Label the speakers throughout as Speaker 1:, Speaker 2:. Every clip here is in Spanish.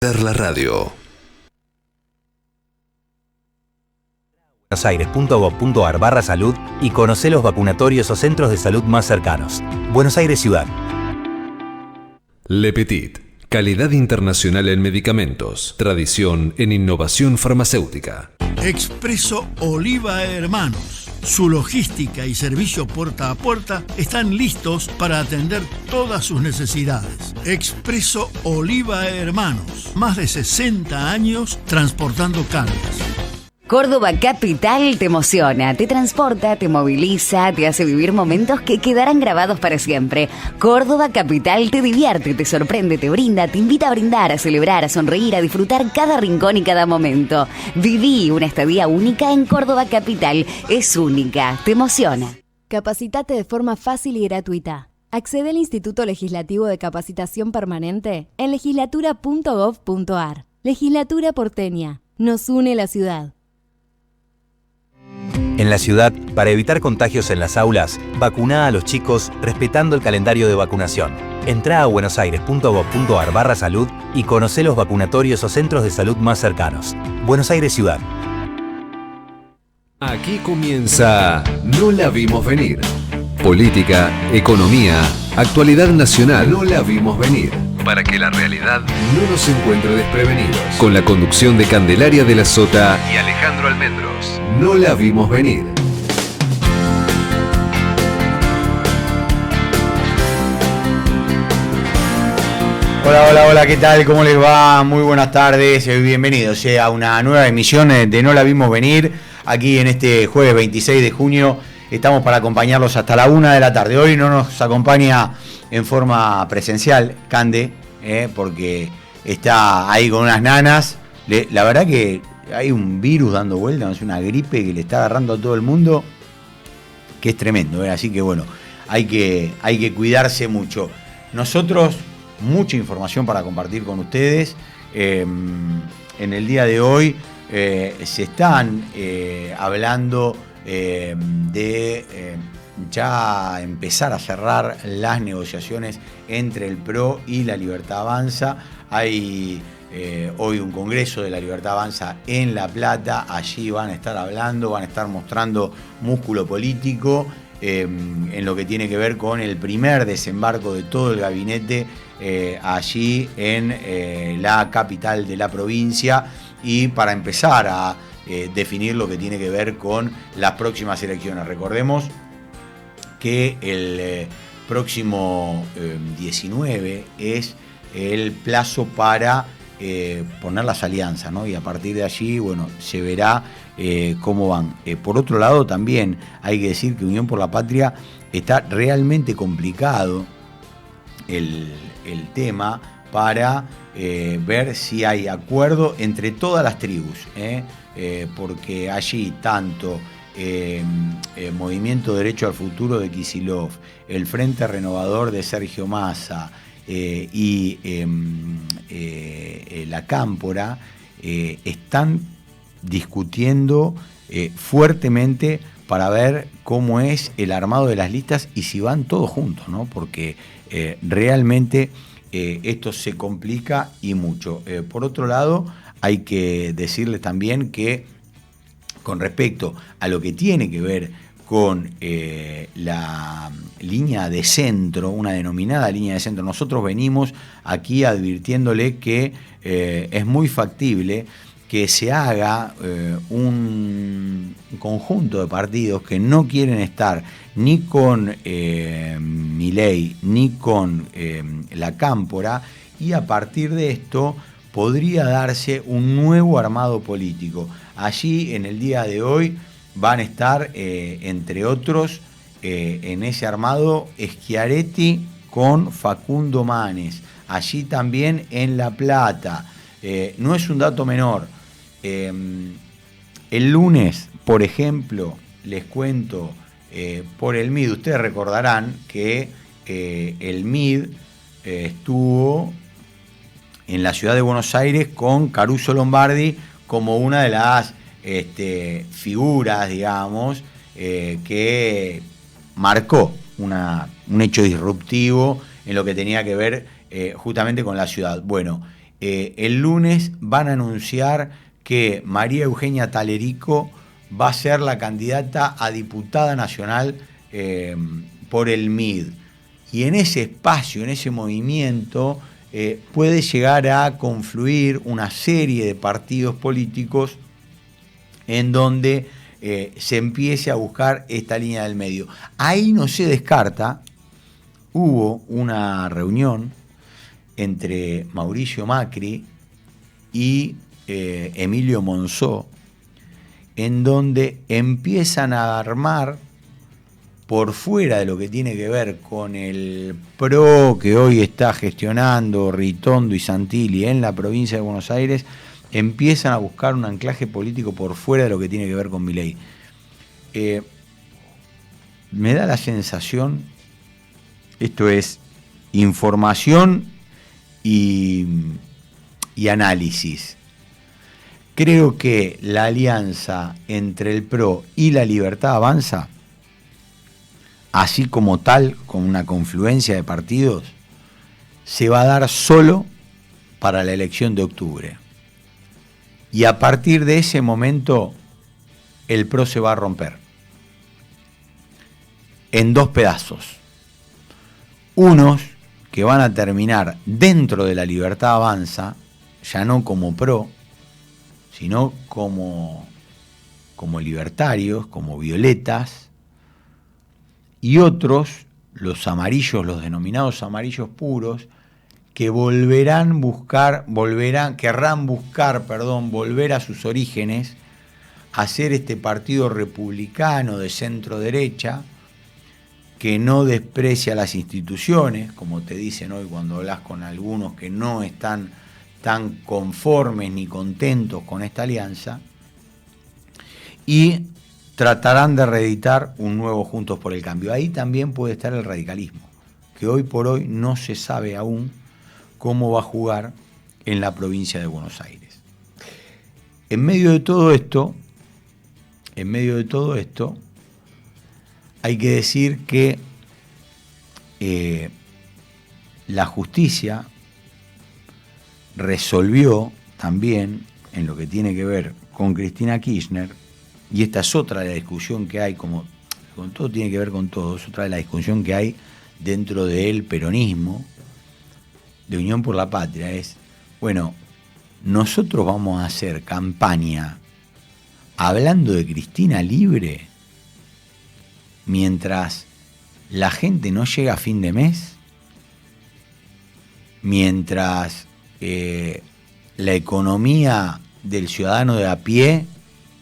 Speaker 1: La radio.
Speaker 2: buenosaires.gov.ar/salud y conocé los vacunatorios o centros de salud más cercanos. Buenos Aires Ciudad.
Speaker 1: Le Petit. Calidad internacional en medicamentos. Tradición en innovación farmacéutica.
Speaker 3: Expreso Oliva Hermanos. Su logística y servicio puerta a puerta están listos para atender todas sus necesidades. Expreso Oliva Hermanos. Más de 60 años transportando cargas.
Speaker 4: Córdoba Capital te emociona, te transporta, te moviliza, te hace vivir momentos que quedarán grabados para siempre. Córdoba Capital te divierte, te sorprende, te brinda, te invita a brindar, a celebrar, a sonreír, a disfrutar cada rincón y cada momento. Viví una estadía única en Córdoba Capital. Es única, te emociona.
Speaker 5: Capacitate de forma fácil y gratuita. Accede al Instituto Legislativo de Capacitación Permanente en legislatura.gov.ar. Legislatura porteña. Nos une la ciudad.
Speaker 2: En la ciudad, para evitar contagios en las aulas, vacuná a los chicos respetando el calendario de vacunación. Entrá a buenosaires.gov.ar/salud y conocé los vacunatorios o centros de salud más cercanos. Buenos Aires Ciudad.
Speaker 1: Aquí comienza No la vimos venir. Política, economía, actualidad nacional. No la vimos venir. Para que la realidad no nos encuentre desprevenidos. Con la conducción de Candelaria de la Sota y Alejandro Almendros. No la vimos venir.
Speaker 6: Hola, ¿qué tal? ¿Cómo les va? Muy buenas tardes, bienvenidos a una nueva emisión de No la vimos venir. Aquí en este jueves 26 de junio estamos para acompañarlos hasta la 1 de la tarde. Hoy no nos acompaña en forma presencial Cande, porque está ahí con unas nanas. La verdad que hay un virus dando vuelta, es una gripe que le está agarrando a todo el mundo, que es tremendo, así que bueno, hay que cuidarse mucho. Nosotros, mucha información para compartir con ustedes. En el día de hoy se están hablando de ya empezar a cerrar las negociaciones entre el PRO y la Libertad Avanza. Hay hoy un congreso de la Libertad Avanza en La Plata. Allí van a estar hablando, van a estar mostrando músculo político en lo que tiene que ver con el primer desembarco de todo el gabinete allí en la capital de la provincia, y para empezar a definir lo que tiene que ver con las próximas elecciones. Recordemos que el próximo 19 es el plazo para poner las alianzas, ¿no? Y a partir de allí, bueno, se verá cómo van. Por otro lado, también hay que decir que Unión por la Patria está realmente complicado el tema para ver si hay acuerdo entre todas las tribus, porque allí tanto Movimiento Derecho al Futuro de Kicillof, el Frente Renovador de Sergio Massa y la Cámpora están discutiendo fuertemente para ver cómo es el armado de las listas y si van todos juntos, ¿no? Porque realmente esto se complica y mucho. Por otro lado, hay que decirles también que con respecto a lo que tiene que ver con la línea de centro, una denominada línea de centro, nosotros venimos aquí advirtiéndole que es muy factible que se haga un conjunto de partidos que no quieren estar ni con Milei ni con la Cámpora, y a partir de esto podría darse un nuevo armado político. Allí en el día de hoy van a estar, entre otros, en ese armado Schiaretti con Facundo Manes. Allí también en La Plata. No es un dato menor. El lunes, por ejemplo, les cuento, por el MID, ustedes recordarán que el MID estuvo en la ciudad de Buenos Aires con Caruso Lombardi como una de las figuras, digamos, que marcó un hecho disruptivo en lo que tenía que ver justamente con la ciudad. Bueno, el lunes van a anunciar que María Eugenia Talerico va a ser la candidata a diputada nacional por el MID. Y en ese espacio, en ese movimiento, puede llegar a confluir una serie de partidos políticos en donde se empiece a buscar esta línea del medio. Ahí no se descarta, hubo una reunión entre Mauricio Macri y Emilio Monzó, en donde empiezan a armar, por fuera de lo que tiene que ver con el PRO que hoy está gestionando Ritondo y Santilli en la provincia de Buenos Aires, empiezan a buscar un anclaje político por fuera de lo que tiene que ver con Milei. Me da la sensación, esto es información y análisis. Creo que la alianza entre el PRO y la Libertad Avanza, así como tal, con una confluencia de partidos, se va a dar solo para la elección de octubre. Y a partir de ese momento, el PRO se va a romper en dos pedazos. Unos que van a terminar dentro de la Libertad Avanza, ya no como PRO, sino como libertarios, como violetas, y otros, los amarillos, los denominados amarillos puros, que querrán buscar, volver a sus orígenes, hacer este partido republicano de centro derecha, que no desprecia las instituciones, como te dicen hoy cuando hablas con algunos que no están tan conformes ni contentos con esta alianza, y tratarán de reeditar un nuevo Juntos por el Cambio. Ahí también puede estar el radicalismo, que hoy por hoy no se sabe aún cómo va a jugar en la provincia de Buenos Aires. En medio de todo esto, hay que decir que la justicia resolvió también en lo que tiene que ver con Cristina Kirchner, y esta es otra de la discusión que hay, como con todo tiene que ver con todo, es otra de la discusión que hay dentro del peronismo, de Unión por la Patria, es, bueno, nosotros vamos a hacer campaña hablando de Cristina libre mientras la gente no llega a fin de mes, mientras la economía del ciudadano de a pie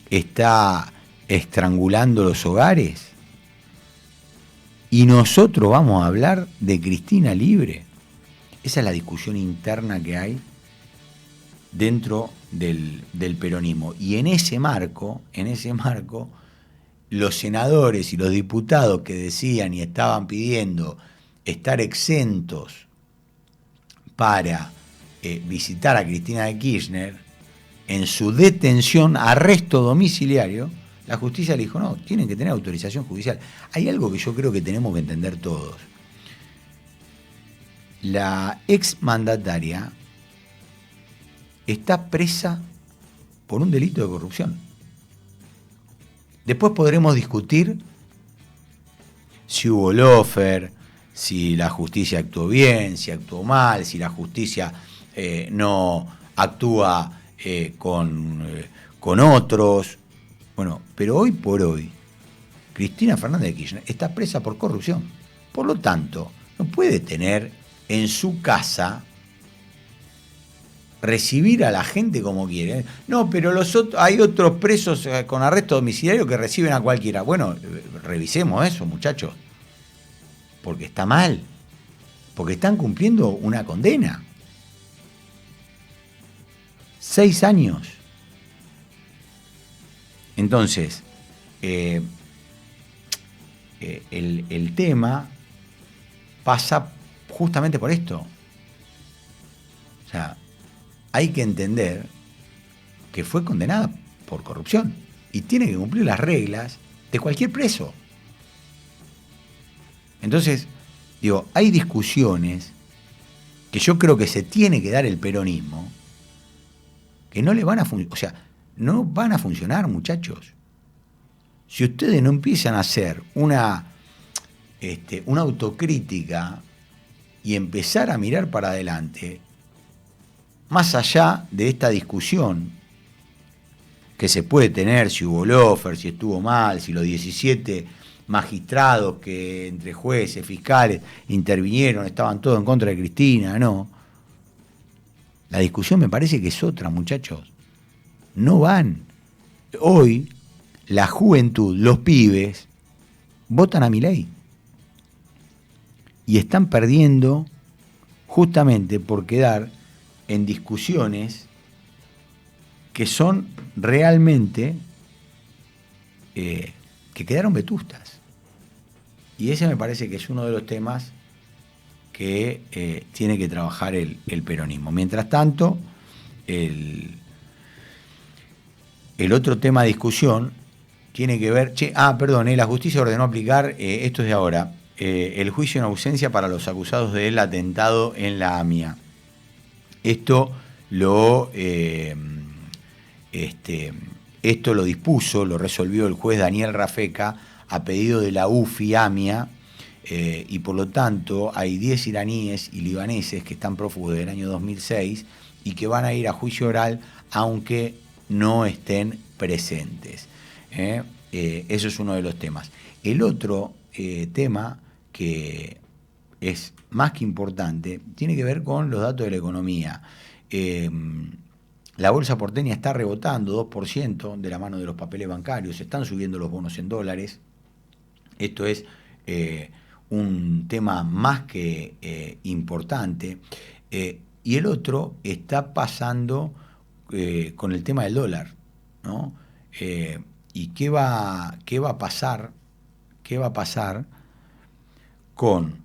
Speaker 6: está estrangulando los hogares, y nosotros vamos a hablar de Cristina libre. Esa es la discusión interna que hay dentro del peronismo. Y en ese marco, los senadores y los diputados que decían y estaban pidiendo estar exentos para visitar a Cristina de Kirchner, en su detención, arresto domiciliario, la justicia le dijo, no, tienen que tener autorización judicial. Hay algo que yo creo que tenemos que entender todos. La exmandataria está presa por un delito de corrupción. Después podremos discutir si hubo lawfare, si la justicia actuó bien, si actuó mal, si la justicia no actúa con otros. Bueno, pero hoy por hoy, Cristina Fernández de Kirchner está presa por corrupción. Por lo tanto, no puede tener en su casa, recibir a la gente como quiere. No, pero hay otros presos con arresto domiciliario que reciben a cualquiera. Bueno, revisemos eso, muchachos. Porque está mal. Porque están cumpliendo una condena. 6 años. Entonces, el tema pasa justamente por esto. O sea, hay que entender que fue condenada por corrupción y tiene que cumplir las reglas de cualquier preso. Entonces, digo, hay discusiones que yo creo que se tiene que dar el peronismo, que no le van a funcionar, o sea, no van a funcionar, muchachos. Si ustedes no empiezan a hacer una autocrítica y empezar a mirar para adelante, más allá de esta discusión que se puede tener, si hubo lofer, si estuvo mal, si los 17 magistrados que entre jueces, fiscales, intervinieron, estaban todos en contra de Cristina, no. La discusión me parece que es otra, muchachos. No van. Hoy, la juventud, los pibes, votan a Milei. Y están perdiendo justamente por quedar en discusiones que son realmente que quedaron vetustas. Y ese me parece que es uno de los temas que tiene que trabajar el peronismo. Mientras tanto, el otro tema de discusión tiene que ver... la justicia ordenó aplicar, esto es de ahora, el juicio en ausencia para los acusados del atentado en la AMIA. Esto lo dispuso, lo resolvió el juez Daniel Rafeca a pedido de la UFI AMIA, y por lo tanto hay 10 iraníes y libaneses que están prófugos del año 2006 y que van a ir a juicio oral aunque no estén presentes. Eso es uno de los temas. El otro tema que es más que importante tiene que ver con los datos de la economía. La bolsa porteña está rebotando 2% de la mano de los papeles bancarios, están subiendo los bonos en dólares. Esto es un tema más que importante. Y el otro está pasando con el tema del dólar, ¿no? ¿Y qué va a pasar? ¿Qué va a pasar con...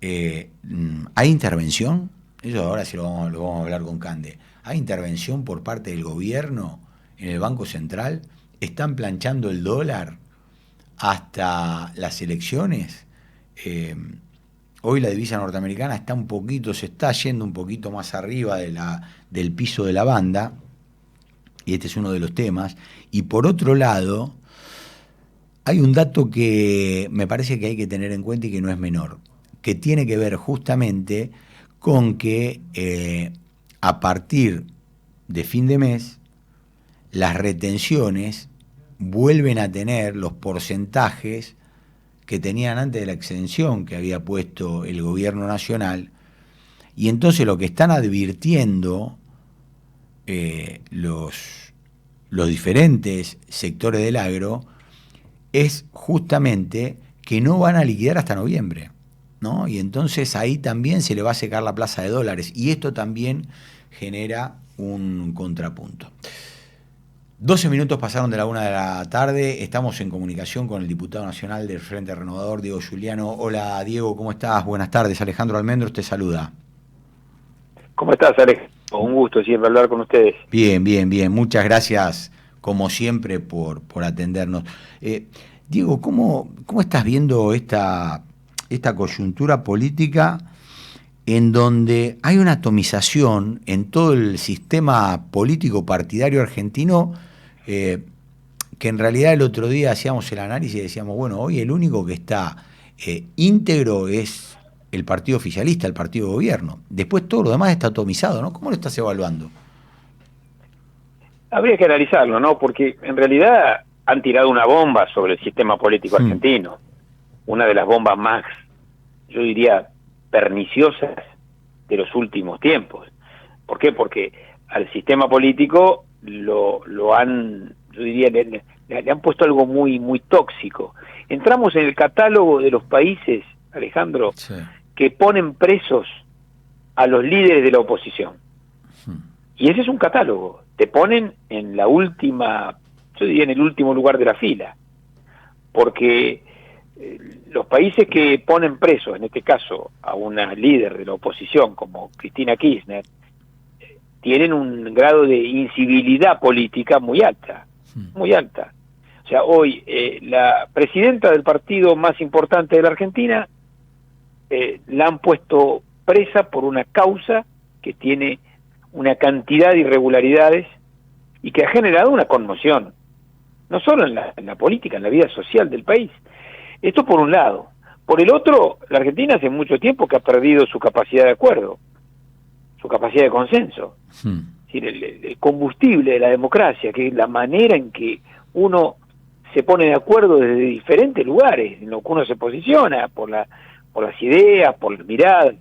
Speaker 6: ¿hay intervención? Eso ahora sí lo vamos a hablar con Cande. ¿Hay intervención por parte del gobierno en el Banco Central? ¿Están planchando el dólar hasta las elecciones? Hoy la divisa norteamericana se está yendo un poquito más arriba del piso de la banda, y este es uno de los temas. Y por otro lado, hay un dato que me parece que hay que tener en cuenta y que no es menor, que tiene que ver justamente con que a partir de fin de mes las retenciones vuelven a tener los porcentajes que tenían antes de la exención que había puesto el gobierno nacional, y entonces lo que están advirtiendo los diferentes sectores del agro es justamente que no van a liquidar hasta noviembre, ¿no? Y entonces ahí también se le va a secar la plaza de dólares, y esto también genera un contrapunto. 12 minutos pasaron de la 1 de la tarde, estamos en comunicación con el diputado nacional del Frente Renovador, Diego Giuliano. Hola Diego, ¿cómo estás? Buenas tardes, Alejandro Almendros te saluda.
Speaker 7: ¿Cómo estás, Alejandro? Un gusto siempre hablar con ustedes.
Speaker 6: Bien, muchas gracias como siempre por atendernos. Diego, ¿cómo estás viendo esta coyuntura política en donde hay una atomización en todo el sistema político partidario argentino, que en realidad el otro día hacíamos el análisis y decíamos, bueno, hoy el único que está íntegro es el partido oficialista, el partido de gobierno. Después todo lo demás está atomizado, ¿no? ¿Cómo lo estás evaluando?
Speaker 7: Habría que analizarlo, ¿no? Porque en realidad han tirado una bomba sobre el sistema político argentino. Una de las bombas más, yo diría, perniciosas de los últimos tiempos. ¿Por qué? Porque al sistema político lo han, yo diría, le han puesto algo muy tóxico. Entramos en el catálogo de los países, Alejandro, sí, que ponen presos a los líderes de la oposición. Y ese es un catálogo. Te ponen en la última, yo diría en el último lugar de la fila. Porque los países que ponen preso, en este caso, a una líder de la oposición como Cristina Kirchner, tienen un grado de incivilidad política muy alta, muy alta. O sea, hoy la presidenta del partido más importante de la Argentina la han puesto presa por una causa que tiene una cantidad de irregularidades y que ha generado una conmoción, no solo en la política, en la vida social del país. Esto por un lado. Por el otro, la Argentina hace mucho tiempo que ha perdido su capacidad de acuerdo, su capacidad de consenso. Es decir, el combustible de la democracia, que es la manera en que uno se pone de acuerdo desde diferentes lugares, en lo que uno se posiciona, por las ideas, por las miradas.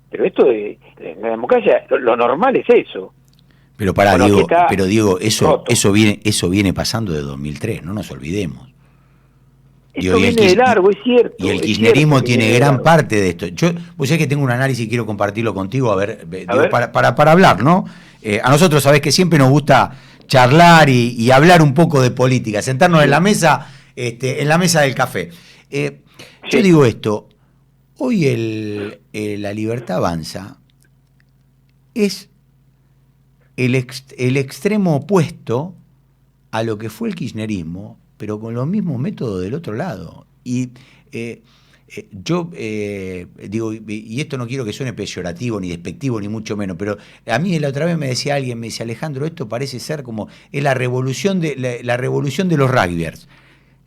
Speaker 7: Pero esto de la democracia, lo normal es eso.
Speaker 6: Pero pará,
Speaker 7: Bueno,
Speaker 6: Diego,
Speaker 7: roto.
Speaker 6: eso viene pasando de 2003, no nos olvidemos.
Speaker 7: Esto viene de largo, es cierto.
Speaker 6: Y el kirchnerismo tiene gran parte de esto. Vos sabés que tengo un análisis y quiero compartirlo contigo, a ver. Para hablar, ¿no? A nosotros sabés que siempre nos gusta charlar y hablar un poco de política, sentarnos en la mesa del café. Yo digo esto, hoy la Libertad Avanza es el extremo opuesto a lo que fue el kirchnerismo, pero con los mismos métodos del otro lado. Y yo digo, y esto no quiero que suene peyorativo, ni despectivo, ni mucho menos, pero a mí la otra vez me decía alguien, me dice, Alejandro, esto parece ser como, es la revolución de los rugbyers,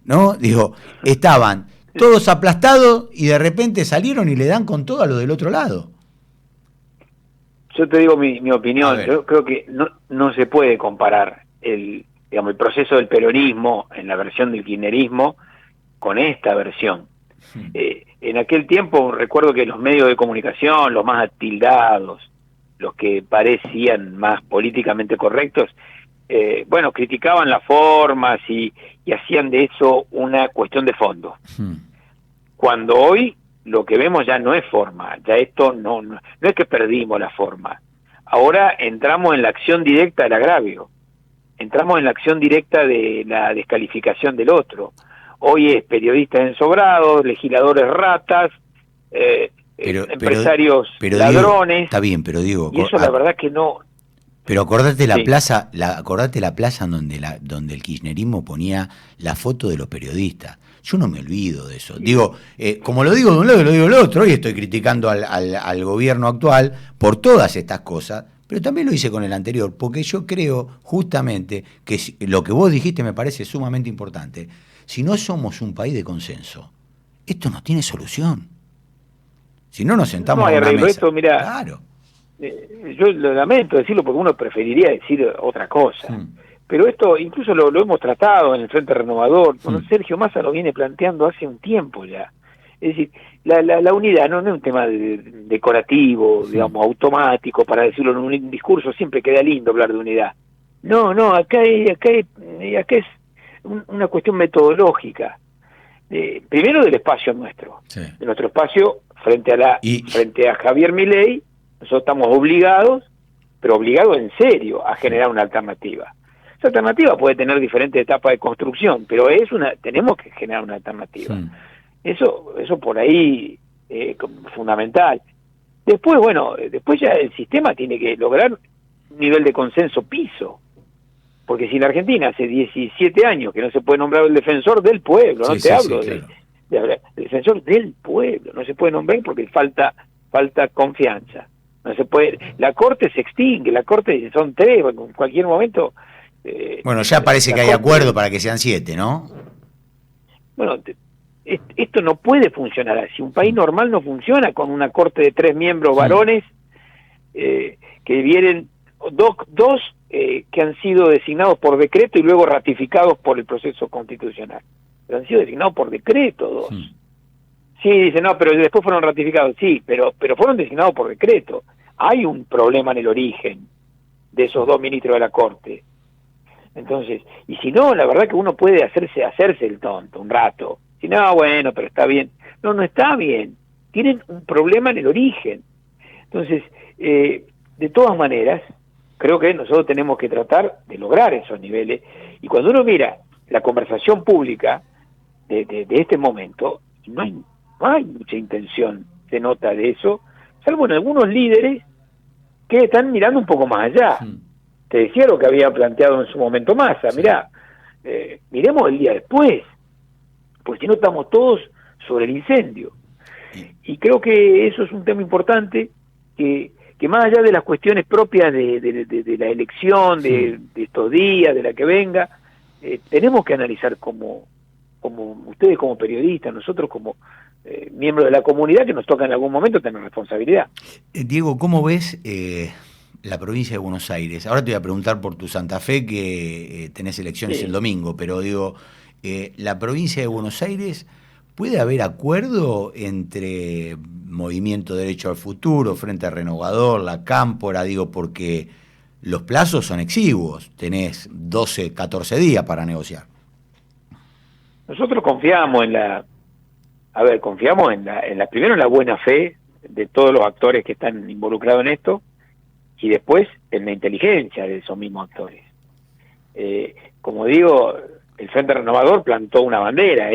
Speaker 6: ¿no? Digo, estaban todos aplastados y de repente salieron y le dan con todo a lo del otro lado.
Speaker 7: Yo te digo mi opinión. Yo creo que no se puede comparar el proceso del peronismo en la versión del kirchnerismo con esta versión. En aquel tiempo recuerdo que los medios de comunicación, los más atildados, los que parecían más políticamente correctos, criticaban las formas y hacían de eso una cuestión de fondo. Cuando hoy lo que vemos ya no es forma, ya esto no es que perdimos la forma. Ahora entramos en la acción directa del agravio, entramos en la acción directa de la descalificación del otro. Hoy es periodistas ensobrados, legisladores ratas, empresarios ladrones.
Speaker 6: Diego, está bien, pero digo,
Speaker 7: y eso la verdad que no.
Speaker 6: Pero acordate la plaza donde el kirchnerismo ponía la foto de los periodistas. Yo no me olvido de eso. Digo, como lo digo de un lado y lo digo del otro, hoy estoy criticando al gobierno actual por todas estas cosas, pero también lo hice con el anterior, porque yo creo justamente que lo que vos dijiste me parece sumamente importante. Si no somos un país de consenso, esto no tiene solución. Si no nos sentamos
Speaker 7: no hay
Speaker 6: a una
Speaker 7: arreglo.
Speaker 6: mesa.
Speaker 7: Esto, mira,
Speaker 6: claro.
Speaker 7: Yo lo lamento decirlo porque uno preferiría decir otra cosa. Pero esto incluso lo hemos tratado en el Frente Renovador. Bueno, Sergio Massa lo viene planteando hace un tiempo ya. Es decir, la unidad no es un tema decorativo, digamos, automático, para decirlo en un discurso, siempre queda lindo hablar de unidad. No, acá es una cuestión metodológica. Primero del espacio nuestro, de nuestro espacio frente a Javier Milei. Nosotros estamos obligados, pero obligados en serio, a generar una alternativa. Esa alternativa puede tener diferentes etapas de construcción, pero tenemos que generar una alternativa. Eso por ahí es fundamental. Después, después ya el sistema tiene que lograr un nivel de consenso piso. Porque si en Argentina hace 17 años que no se puede nombrar el defensor del pueblo, hablo del defensor del pueblo, no se puede nombrar porque falta confianza. No se puede, la Corte se extingue, la Corte son 3, en cualquier momento.
Speaker 6: Ya parece que hay acuerdo para que sean 7, ¿no?
Speaker 7: Bueno, esto no puede funcionar así. Un país normal no funciona con una Corte de 3 miembros varones, que vienen dos que han sido designados por decreto y luego ratificados por el proceso constitucional. Pero han sido designados por decreto 2. Sí, dicen, no, pero después fueron ratificados. Sí, pero fueron designados por decreto. Hay un problema en el origen de esos 2 ministros de la Corte. Entonces, y si no, la verdad que uno puede hacerse el tonto un rato. Si no, bueno, pero está bien. No está bien. Tienen un problema en el origen. Entonces, de todas maneras, creo que nosotros tenemos que tratar de lograr esos niveles. Y cuando uno mira la conversación pública de este momento, no hay mucha intención, se nota de eso, salvo en algunos líderes que están mirando un poco más allá. Te decía lo que había planteado en su momento Massa, mirá, miremos el día después, porque si no estamos todos sobre el incendio. Y creo que eso es un tema importante, que más allá de las cuestiones propias de la elección, de estos días, de la que venga, tenemos que analizar como ustedes como periodistas, nosotros como miembros de la comunidad, que nos toca en algún momento tener responsabilidad.
Speaker 6: Diego, ¿cómo ves la provincia de Buenos Aires? Ahora te voy a preguntar por tu Santa Fe, que tenés elecciones el domingo, pero digo, la provincia de Buenos Aires, ¿puede haber acuerdo entre Movimiento Derecho al Futuro, Frente Renovador, la Cámpora? Digo, porque los plazos son exiguos, tenés 12, 14 días para negociar.
Speaker 7: Nosotros confiamos primero en la buena fe de todos los actores que están involucrados en esto, y después en la inteligencia de esos mismos actores. Como digo, el Frente Renovador plantó una bandera,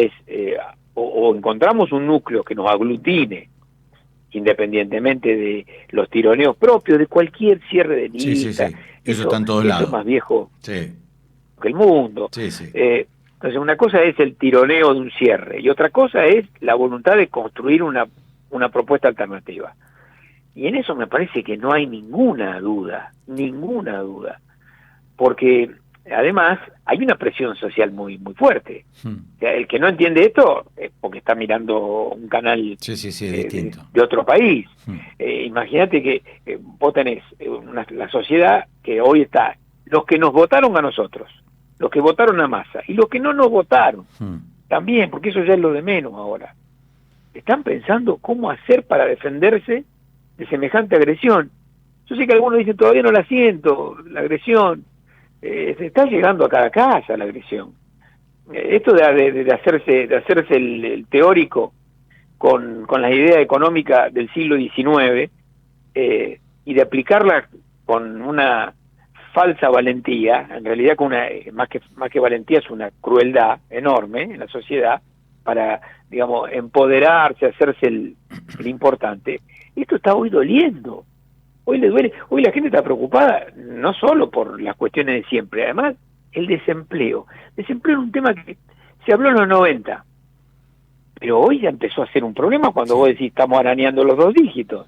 Speaker 7: o encontramos un núcleo que nos aglutine, independientemente de los tironeos propios de cualquier cierre de lista.
Speaker 6: Sí. Eso está en todos lados.
Speaker 7: Eso es más viejo
Speaker 6: que
Speaker 7: el mundo. Entonces, una cosa es el tironeo de un cierre, y otra cosa es la voluntad de construir una propuesta alternativa. Y en eso me parece que no hay ninguna duda, porque además hay una presión social muy muy fuerte. O sea, el que no entiende esto es porque está mirando un canal
Speaker 6: distinto.
Speaker 7: De otro país. Imagínate que vos tenés la sociedad que hoy está, los que nos votaron a nosotros, los que votaron a Massa y los que no nos votaron también, porque eso ya es lo de menos ahora. Están pensando cómo hacer para defenderse de semejante agresión. Yo sé que algunos dicen, todavía no la siento, la agresión. Se está llegando a cada casa la agresión. Esto de hacerse el teórico con la idea económica del siglo XIX y de aplicarla con una falsa valentía, en realidad con más que valentía es una crueldad enorme en la sociedad para, digamos, empoderarse, hacerse el importante. Esto está hoy doliendo. Hoy le duele, hoy la gente está preocupada no solo por las cuestiones de siempre, además el desempleo. Desempleo es un tema que se habló en los 90, pero hoy ya empezó a ser un problema cuando vos decís estamos arañando los 2 dígitos.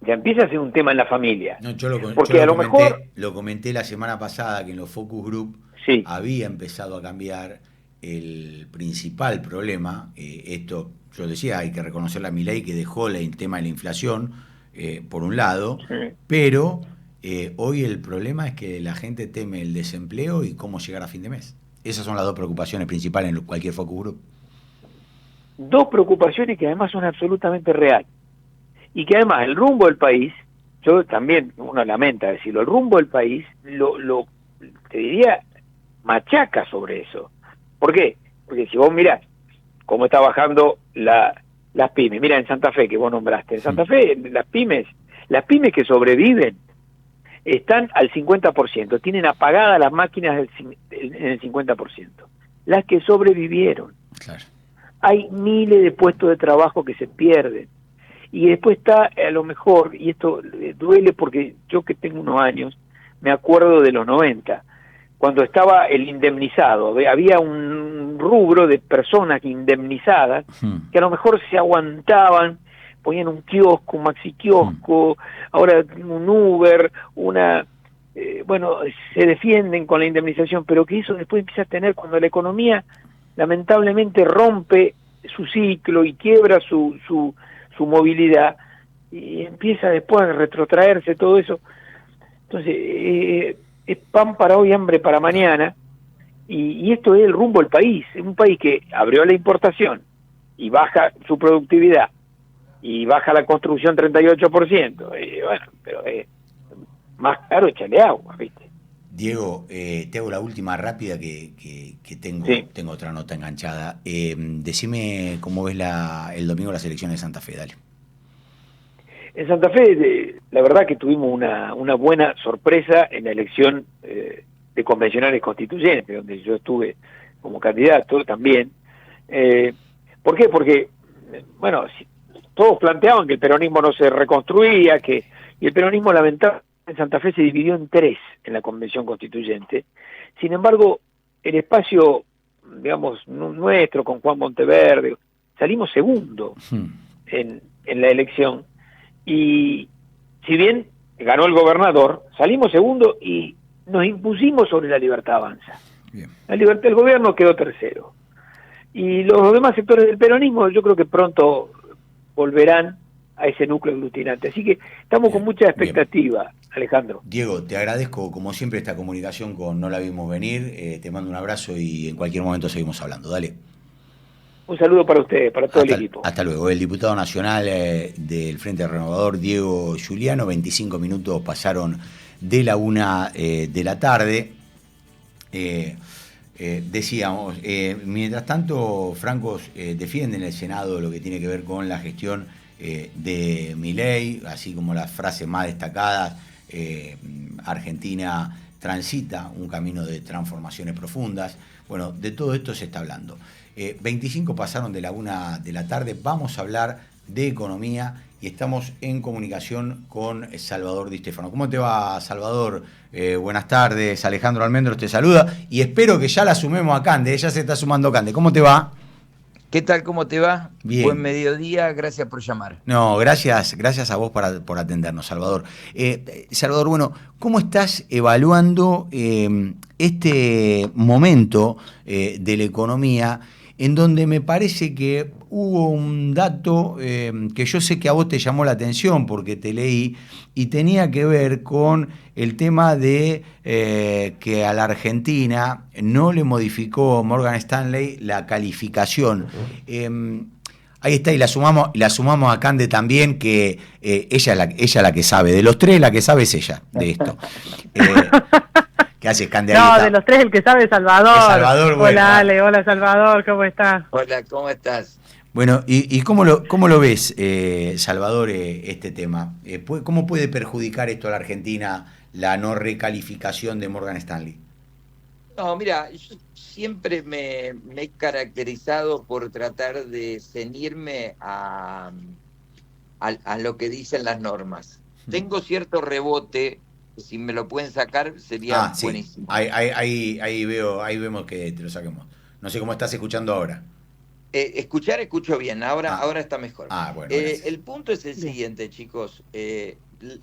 Speaker 7: Ya empieza a ser un tema en la familia.
Speaker 6: No,
Speaker 7: porque a lo mejor
Speaker 6: lo comenté la semana pasada que en los Focus Group había empezado a cambiar el principal problema. Esto, yo decía, hay que reconocerle a Milei que dejó el tema de la inflación por un lado, pero hoy el problema es que la gente teme el desempleo y cómo llegar a fin de mes. Esas son las 2 preocupaciones principales en cualquier focus group.
Speaker 7: 2 preocupaciones que además son absolutamente reales, y que además el rumbo del país, yo también, uno lamenta decirlo, el rumbo del país te diría, machaca sobre eso. ¿Por qué? Porque si vos mirás cómo está bajando las pymes, mira en Santa Fe que vos nombraste, en Santa Fe las pymes que sobreviven están al 50%, tienen apagadas las máquinas en el 50%, las que sobrevivieron. Hay miles de puestos de trabajo que se pierden, y después está a lo mejor, y esto duele porque yo que tengo unos años, me acuerdo de los 90, cuando estaba el indemnizado, había un rubro de personas indemnizadas que a lo mejor se aguantaban, ponían un kiosco, un maxi kiosco, ahora un Uber, se defienden con la indemnización, pero que eso después empieza a tener, cuando la economía lamentablemente rompe su ciclo y quiebra su movilidad, y empieza después a retrotraerse todo eso. Entonces, es pan para hoy, hambre para mañana, y esto es el rumbo del país. Es un país que abrió la importación y baja su productividad y baja la construcción 38%, pero más caro echarle agua, ¿viste?
Speaker 6: Diego, te hago la última rápida que tengo otra nota enganchada. Decime cómo ves el domingo las elecciones de Santa Fe, dale.
Speaker 7: En Santa Fe, la verdad que tuvimos una buena sorpresa en la elección de convencionales constituyentes, donde yo estuve como candidato también. ¿Por qué? Porque, todos planteaban que el peronismo no se reconstruía, y el peronismo lamentablemente en Santa Fe se dividió en 3 en la convención constituyente. Sin embargo, el espacio, digamos, nuestro, con Juan Monteverde, salimos segundo en la elección. Y si bien ganó el gobernador, salimos segundo y nos impusimos sobre La Libertad Avanza.
Speaker 6: Bien.
Speaker 7: La Libertad del Gobierno quedó tercero. Y los demás sectores del peronismo yo creo que pronto volverán a ese núcleo aglutinante. Así que estamos con mucha expectativa, Alejandro.
Speaker 6: Diego, te agradezco como siempre esta comunicación con No la vimos venir. Te mando un abrazo y en cualquier momento seguimos hablando. Dale.
Speaker 7: Un saludo para ustedes, para todo el equipo.
Speaker 6: Hasta luego. El diputado nacional del Frente Renovador, Diego Giuliano. 25 minutos pasaron de la 1 de la tarde. Decíamos, mientras tanto, Francos defiende en el Senado lo que tiene que ver con la gestión de Milei, así como las frases más destacadas. Argentina transita un camino de transformaciones profundas. Bueno, de todo esto se está hablando. 25 pasaron de la 1 de la tarde. Vamos a hablar de economía y estamos en comunicación con Salvador Di Stefano. ¿Cómo te va, Salvador? Buenas tardes. Alejandro Almendros te saluda y espero que ya la sumemos a Cande. Ya se está sumando Cande. ¿Cómo te va?
Speaker 8: ¿Qué tal? ¿Cómo te va?
Speaker 6: Bien.
Speaker 8: Buen mediodía, gracias por llamar.
Speaker 6: No, gracias a vos por atendernos, Salvador. Salvador, bueno, ¿cómo estás evaluando este momento de la economía en donde me parece que hubo un dato que yo sé que a vos te llamó la atención porque te leí y tenía que ver con el tema de que a la Argentina no le modificó Morgan Stanley la calificación? Ahí está, y la sumamos a Cande también, que ella es la que sabe. De los tres, la que sabe es ella de esto. ¿Qué haces, Cande?
Speaker 9: No, de los tres el que sabe es Salvador.
Speaker 6: Salvador, bueno.
Speaker 9: Hola, Ale, hola Salvador, ¿cómo estás?
Speaker 8: Hola, ¿cómo estás?
Speaker 6: Bueno, ¿y cómo lo ves, Salvador, este tema? ¿Cómo puede perjudicar esto a la Argentina, la no recalificación de Morgan Stanley?
Speaker 8: No, mira, yo siempre me he caracterizado por tratar de ceñirme a lo que dicen las normas. Tengo cierto rebote, si me lo pueden sacar sería buenísimo.
Speaker 6: Sí. Ahí vemos que te lo saquemos. No sé cómo estás escuchando ahora.
Speaker 8: Escucho bien, ahora está mejor.
Speaker 6: Bueno,
Speaker 8: el punto es el siguiente, chicos.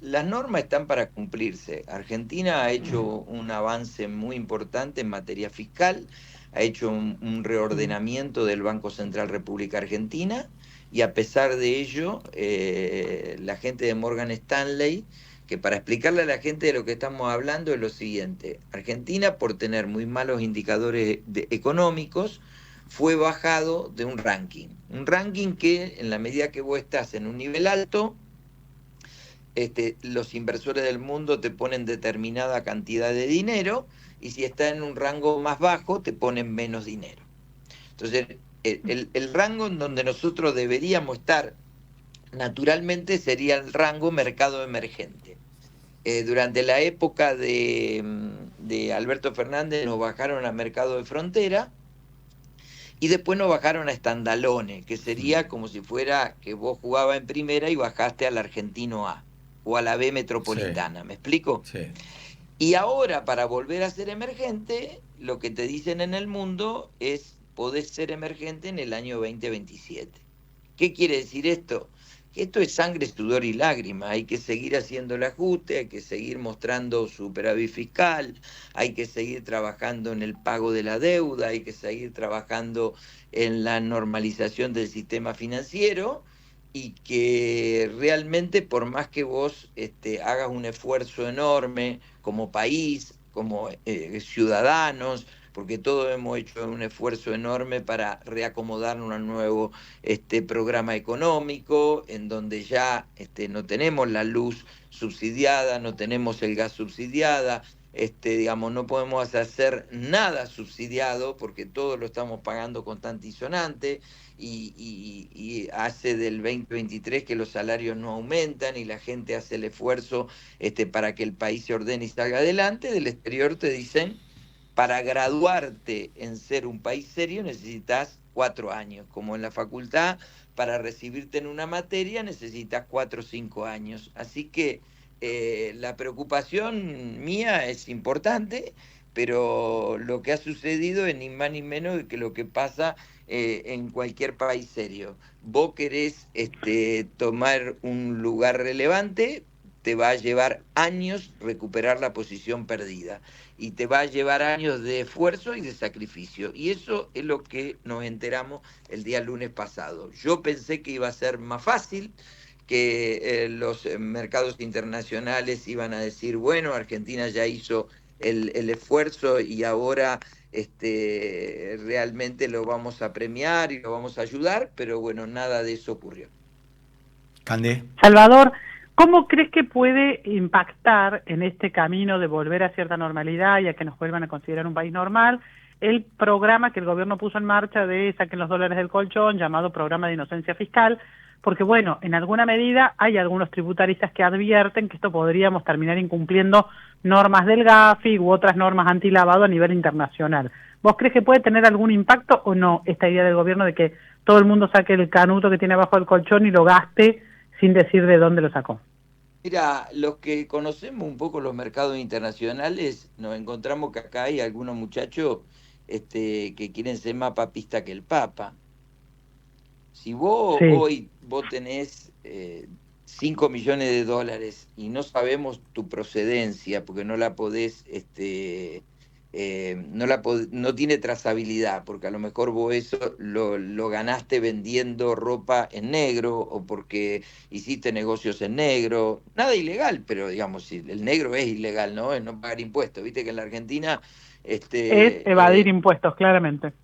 Speaker 8: Las normas están para cumplirse. Argentina ha hecho un avance muy importante en materia fiscal, ha hecho un reordenamiento del Banco Central República Argentina y a pesar de ello, la gente de Morgan Stanley, que para explicarle a la gente de lo que estamos hablando es lo siguiente: Argentina, por tener muy malos indicadores económicos, fue bajado de un ranking que en la medida que vos estás en un nivel alto, los inversores del mundo te ponen determinada cantidad de dinero y si estás en un rango más bajo te ponen menos dinero. Entonces, el rango en donde nosotros deberíamos estar naturalmente sería el rango mercado emergente. Durante la época de Alberto Fernández nos bajaron a mercado de frontera y después nos bajaron a estandalone, que sería como si fuera que vos jugabas en primera y bajaste al Argentino A o a la B metropolitana. ¿Me explico?
Speaker 6: Sí.
Speaker 8: Y ahora, para volver a ser emergente, lo que te dicen en el mundo es podés ser emergente en el año 2027. ¿Qué quiere decir esto? Esto es sangre, sudor y lágrimas. Hay que seguir haciendo el ajuste, hay que seguir mostrando superávit fiscal, hay que seguir trabajando en el pago de la deuda, hay que seguir trabajando en la normalización del sistema financiero y que realmente por más que vos hagas un esfuerzo enorme como país, como ciudadanos, porque todos hemos hecho un esfuerzo enorme para reacomodarnos a un nuevo programa económico, en donde ya no tenemos la luz subsidiada, no tenemos el gas subsidiada, no podemos hacer nada subsidiado porque todo lo estamos pagando constante y sonante, y hace del 2023 que los salarios no aumentan y la gente hace el esfuerzo para que el país se ordene y salga adelante. Del exterior te dicen: para graduarte en ser un país serio necesitas 4 años, como en la facultad, para recibirte en una materia necesitas 4 o 5 años. Así que la preocupación mía es importante pero lo que ha sucedido es ni más ni menos que lo que pasa en cualquier país serio. Vos querés tomar un lugar relevante, te va a llevar años recuperar la posición perdida y te va a llevar años de esfuerzo y de sacrificio. Y eso es lo que nos enteramos el día lunes pasado. Yo pensé que iba a ser más fácil, que los mercados internacionales iban a decir, bueno, Argentina ya hizo el esfuerzo y ahora realmente lo vamos a premiar y lo vamos a ayudar, pero bueno, nada de eso ocurrió.
Speaker 6: Cande.
Speaker 9: Salvador, ¿cómo crees que puede impactar en este camino de volver a cierta normalidad y a que nos vuelvan a considerar un país normal el programa que el gobierno puso en marcha de saquen los dólares del colchón, llamado Programa de Inocencia Fiscal? Porque bueno, en alguna medida hay algunos tributaristas que advierten que esto podríamos terminar incumpliendo normas del GAFI u otras normas antilavado a nivel internacional. ¿Vos crees que puede tener algún impacto o no esta idea del gobierno de que todo el mundo saque el canuto que tiene abajo del colchón y lo gaste sin decir de dónde lo sacó?
Speaker 8: Mira, los que conocemos un poco los mercados internacionales, nos encontramos que acá hay algunos muchachos que quieren ser más papista que el Papa. Si vos hoy tenés 5 millones de dólares y no sabemos tu procedencia porque no la podés, no tiene trazabilidad, porque a lo mejor vos eso lo ganaste vendiendo ropa en negro o porque hiciste negocios en negro, nada ilegal, pero digamos, si el negro es ilegal, ¿no? Es no pagar impuestos, viste que en la Argentina
Speaker 9: es evadir impuestos, claramente.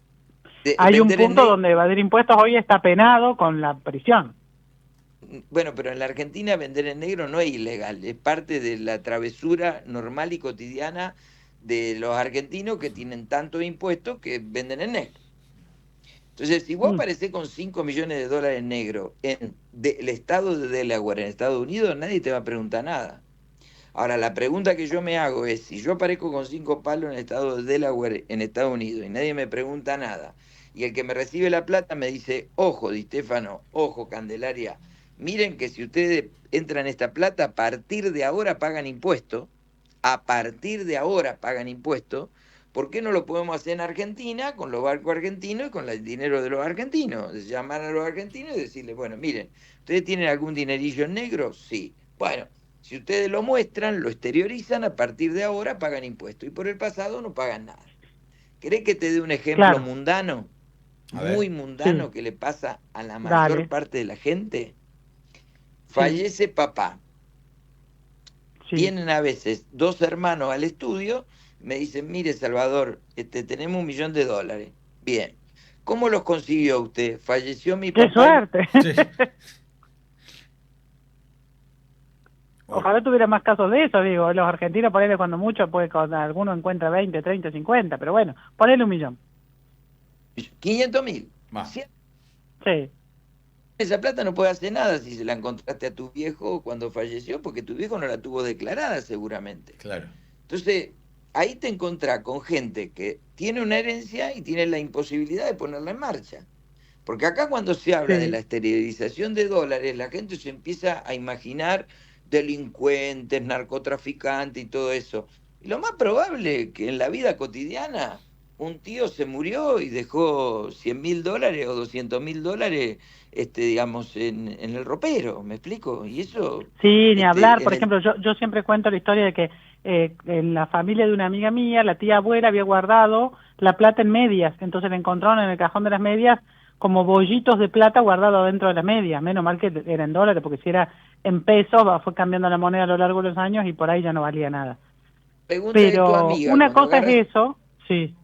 Speaker 9: Hay un punto donde evadir impuestos hoy está penado con la prisión.
Speaker 8: Bueno, pero en la Argentina vender en negro no es ilegal, es parte de la travesura normal y cotidiana de los argentinos que tienen tantos impuestos que venden en negro. Entonces, si vos aparecés con 5 millones de dólares en negro en el estado de Delaware, en Estados Unidos, nadie te va a preguntar nada. Ahora, la pregunta que yo me hago es, si yo aparezco con 5 palos en el estado de Delaware, en Estados Unidos, y nadie me pregunta nada, y el que me recibe la plata me dice, ojo, Di Stéfano, ojo, Candelaria, miren que si ustedes entran esta plata, a partir de ahora pagan impuestos, ¿por qué no lo podemos hacer en Argentina, con los barcos argentinos y con el dinero de los argentinos? Llamar a los argentinos y decirles, bueno, miren, ¿ustedes tienen algún dinerillo en negro? Sí. Bueno, si ustedes lo muestran, lo exteriorizan, a partir de ahora pagan impuestos. Y por el pasado no pagan nada. ¿Querés que te dé un ejemplo mundano? Muy mundano, que le pasa a la mayor parte de la gente. Fallece papá. Vienen a veces 2 hermanos al estudio, me dicen, mire Salvador, tenemos $1 millón. Bien. ¿Cómo los consiguió usted? Falleció mi papá.
Speaker 9: ¡Qué suerte! Sí. Ojalá tuviera más casos de eso, digo. Los argentinos, ponele cuando mucho, pues cuando alguno encuentra 20, 30, 50, pero bueno, ponele $1 millón.
Speaker 8: 500.000.
Speaker 6: Más.
Speaker 9: Sí.
Speaker 8: Esa plata no puede hacer nada si se la encontraste a tu viejo cuando falleció, porque tu viejo no la tuvo declarada seguramente.
Speaker 6: Claro.
Speaker 8: Entonces, ahí te encontrás con gente que tiene una herencia y tiene la imposibilidad de ponerla en marcha. Porque acá cuando se habla de la esterilización de dólares, la gente se empieza a imaginar delincuentes, narcotraficantes y todo eso. Y lo más probable que en la vida cotidiana un tío se murió y dejó $100.000 o $200.000, digamos, en el ropero, ¿me explico? Y eso...
Speaker 9: Sí, ni hablar. Por ejemplo, yo siempre cuento la historia de que en la familia de una amiga mía, la tía abuela había guardado la plata en medias, entonces la encontraron en el cajón de las medias como bollitos de plata guardados dentro de las medias. Menos mal que era en dólares, porque si era en pesos, fue cambiando la moneda a lo largo de los años y por ahí ya no valía nada. Pero una cosa es eso, sí.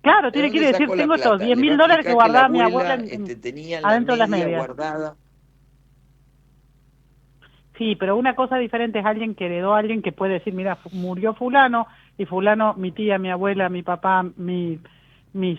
Speaker 9: Claro, quiere decir, tengo estos $10.000 que guardaba mi abuela adentro de las medias. Guardada. Sí, pero una cosa diferente es alguien que heredó a alguien que puede decir, mira, murió fulano, y fulano, mi tía, mi abuela, mi papá, mi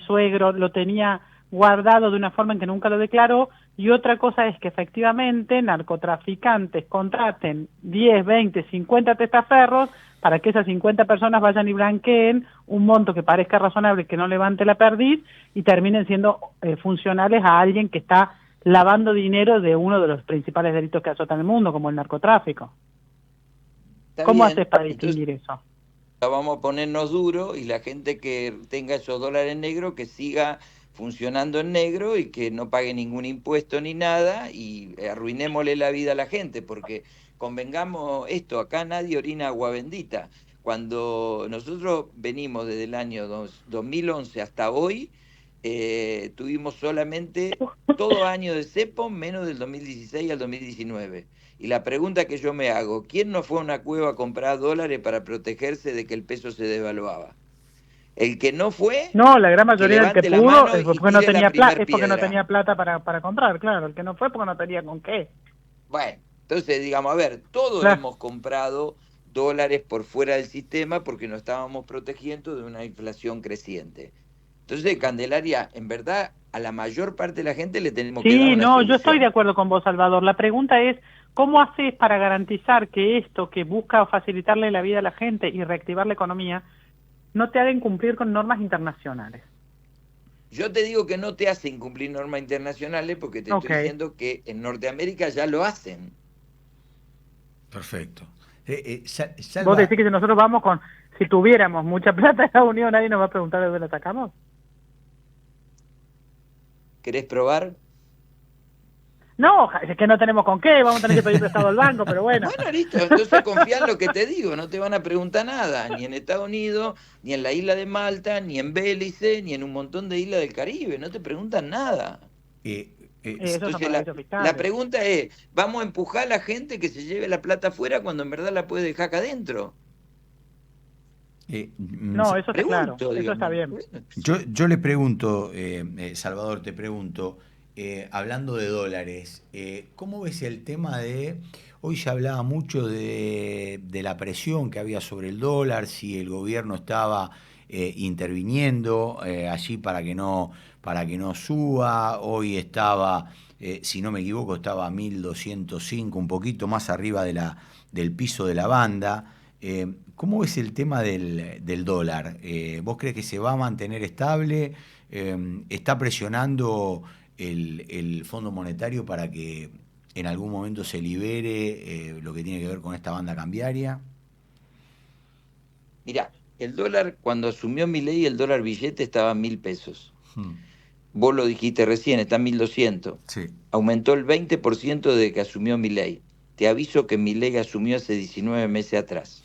Speaker 9: suegro, lo tenía guardado de una forma en que nunca lo declaró, y otra cosa es que efectivamente narcotraficantes contraten 10, 20, 50 testaferros para que esas 50 personas vayan y blanqueen un monto que parezca razonable, que no levante la perdiz, y terminen siendo funcionales a alguien que está lavando dinero de uno de los principales delitos que azotan el mundo, como el narcotráfico. ¿Cómo haces para distinguir eso?
Speaker 8: vamos a ponernos duros y la gente que tenga esos dólares negros que siga funcionando en negro y que no pague ningún impuesto ni nada y arruinémosle la vida a la gente, porque convengamos esto, acá nadie orina agua bendita. Cuando nosotros venimos desde el año 2011 hasta hoy, tuvimos solamente todo año de cepo menos del 2016 al 2019. Y la pregunta que yo me hago, ¿quién no fue a una cueva a comprar dólares para protegerse de que el peso se devaluaba? El que no fue,
Speaker 9: No, la gran mayoría del que
Speaker 8: levante la
Speaker 9: pudo
Speaker 8: mano
Speaker 9: es
Speaker 8: y
Speaker 9: porque no
Speaker 8: tire la
Speaker 9: tenía plata,
Speaker 8: primer
Speaker 9: es porque no
Speaker 8: piedra.
Speaker 9: tenía plata para comprar, claro. El que no fue porque no tenía con qué.
Speaker 8: Bueno, entonces digamos, a ver, todos
Speaker 9: Claro.
Speaker 8: hemos comprado dólares por fuera del sistema porque nos estábamos protegiendo de una inflación creciente. Entonces, Candelaria, en verdad, a la mayor parte de la gente le tenemos que dar
Speaker 9: Sí,
Speaker 8: una
Speaker 9: no, yo estoy
Speaker 8: solución.
Speaker 9: de acuerdo con vos, Salvador. La pregunta es, ¿cómo haces para garantizar que esto que busca facilitarle la vida a la gente y reactivar la economía no te haga incumplir con normas internacionales?
Speaker 8: Yo te digo que no te hacen cumplir normas internacionales porque te
Speaker 9: Ok.
Speaker 8: estoy diciendo que en Norteamérica ya lo hacen.
Speaker 6: Perfecto.
Speaker 9: Vos
Speaker 6: Salva,
Speaker 9: decís que si nosotros vamos con, si tuviéramos mucha plata en Estados Unidos, nadie nos va a preguntar de dónde la sacamos.
Speaker 8: ¿Querés probar?
Speaker 9: No, es que no tenemos con qué, vamos a tener que pedir prestado al banco, pero bueno.
Speaker 8: Bueno, listo, entonces confía en lo que te digo, no te van a preguntar nada, ni en Estados Unidos, ni en la isla de Malta, ni en Belice, ni en un montón de islas del Caribe, no te preguntan nada.
Speaker 9: Esos son
Speaker 8: Entonces
Speaker 9: paraísos
Speaker 8: la
Speaker 9: fiscales.
Speaker 8: pregunta es, ¿vamos a empujar a la gente que se lleve la plata afuera cuando en verdad la puede dejar acá adentro?
Speaker 9: No, eso está claro,
Speaker 8: Pregunto,
Speaker 9: eso está bien.
Speaker 6: yo le pregunto, Salvador, te pregunto, hablando de dólares, ¿cómo ves el tema de, hoy se hablaba mucho de la presión que había sobre el dólar, si el gobierno estaba interviniendo allí para que no suba, hoy estaba, si no me equivoco, estaba a 1.205, un poquito más arriba del piso de la banda. ¿Cómo ves el tema del dólar? ¿Vos crees que se va a mantener estable? ¿Está presionando el Fondo Monetario para que en algún momento se libere lo que tiene que ver con esta banda cambiaria?
Speaker 8: Mirá, el dólar, cuando asumió Milei, el dólar billete estaba a 1.000 pesos. Vos lo dijiste recién, está en 1.200.
Speaker 6: Sí.
Speaker 8: Aumentó el 20% desde que asumió Milei. Te aviso que Milei asumió hace 19 meses atrás.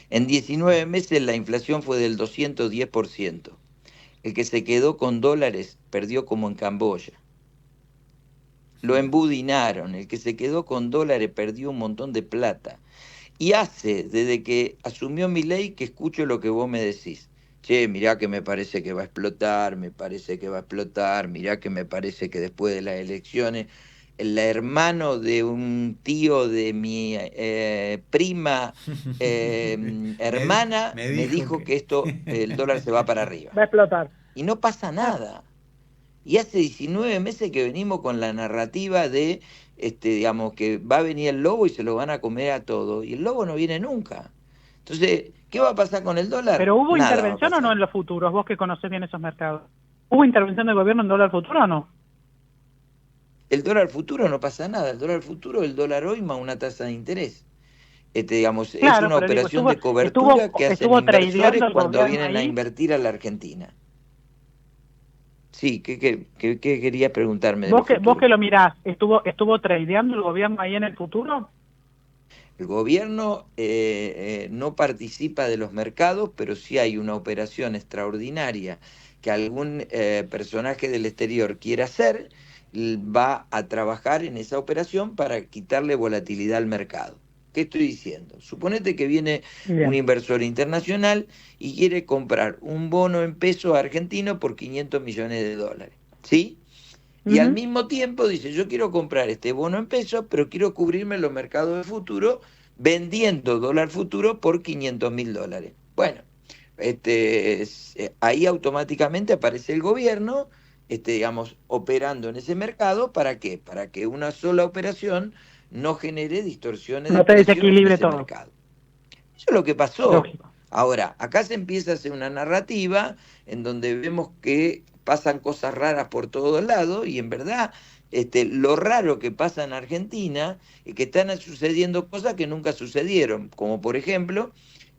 Speaker 8: En 19 meses la inflación fue del 210%. El que se quedó con dólares perdió como en Camboya. Lo embudinaron. El que se quedó con dólares perdió un montón de plata. Y desde que asumió Milei, que escucho lo que vos me decís. Che, mirá que me parece que va a explotar, mirá que me parece que después de las elecciones el hermano de un tío de mi prima hermana me dijo que el dólar se va para arriba.
Speaker 9: Va a explotar.
Speaker 8: Y no pasa nada. Y hace 19 meses que venimos con la narrativa de, digamos, que va a venir el lobo y se lo van a comer a todos. Y el lobo no viene nunca. Entonces, ¿qué va a pasar con el dólar?
Speaker 9: ¿Pero hubo
Speaker 8: Nada
Speaker 9: intervención
Speaker 8: va a
Speaker 9: o no
Speaker 8: pasar.
Speaker 9: en los futuros? Vos que conocés bien esos mercados. ¿Hubo intervención del gobierno en dólar futuro o no?
Speaker 8: El dólar futuro no pasa nada. El dólar futuro, el dólar hoy más una tasa de interés. Digamos,
Speaker 9: Claro,
Speaker 8: es una
Speaker 9: pero digo,
Speaker 8: operación de cobertura que hacen
Speaker 9: estuvo tradeando
Speaker 8: inversores
Speaker 9: el
Speaker 8: cuando
Speaker 9: gobierno
Speaker 8: vienen a
Speaker 9: ahí.
Speaker 8: invertir a la Argentina. Sí, ¿qué quería preguntarme de
Speaker 9: Vos
Speaker 8: lo
Speaker 9: que
Speaker 8: futuro?
Speaker 9: lo mirás, ¿estuvo tradeando el gobierno ahí en el futuro?
Speaker 8: El gobierno no participa de los mercados, pero sí hay una operación extraordinaria que algún personaje del exterior quiera hacer, va a trabajar en esa operación para quitarle volatilidad al mercado. ¿Qué estoy diciendo? Suponete que viene un inversor internacional y quiere comprar un bono en pesos argentino por 500 millones de dólares, ¿sí? Y al mismo tiempo dice, yo quiero comprar este bono en pesos, pero quiero cubrirme en los mercados de futuro vendiendo dólar futuro por 500.000 dólares. Bueno, ahí automáticamente aparece el gobierno, digamos, operando en ese mercado. ¿Para qué? Para que una sola operación no genere distorsiones de
Speaker 9: No te
Speaker 8: precios en
Speaker 9: desequilibre
Speaker 8: ese
Speaker 9: todo.
Speaker 8: mercado. Eso es lo que pasó.
Speaker 9: Lógico.
Speaker 8: Ahora, acá se empieza a hacer una narrativa en donde vemos que pasan cosas raras por todos lados y en verdad lo raro que pasa en Argentina es que están sucediendo cosas que nunca sucedieron, como por ejemplo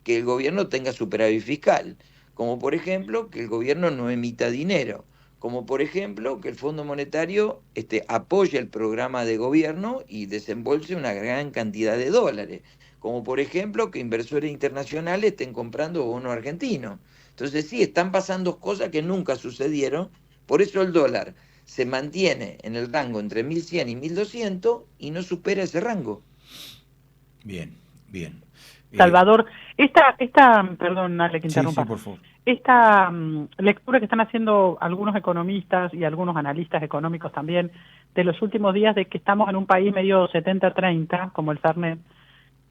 Speaker 8: que el gobierno tenga superávit fiscal, como por ejemplo que el gobierno no emita dinero, como por ejemplo que el Fondo Monetario apoye el programa de gobierno y desembolse una gran cantidad de dólares, como por ejemplo que inversores internacionales estén comprando bonos argentinos. Entonces sí, están pasando cosas que nunca sucedieron, por eso el dólar se mantiene en el rango entre 1.100 y 1.200 y no supera ese rango.
Speaker 6: Bien, bien.
Speaker 9: Salvador, perdón, Ale, que interrumpa.
Speaker 6: Sí, por favor.
Speaker 9: Esta lectura que están haciendo algunos economistas y algunos analistas económicos también de los últimos días de que estamos en un país medio 70-30, como el Fernet,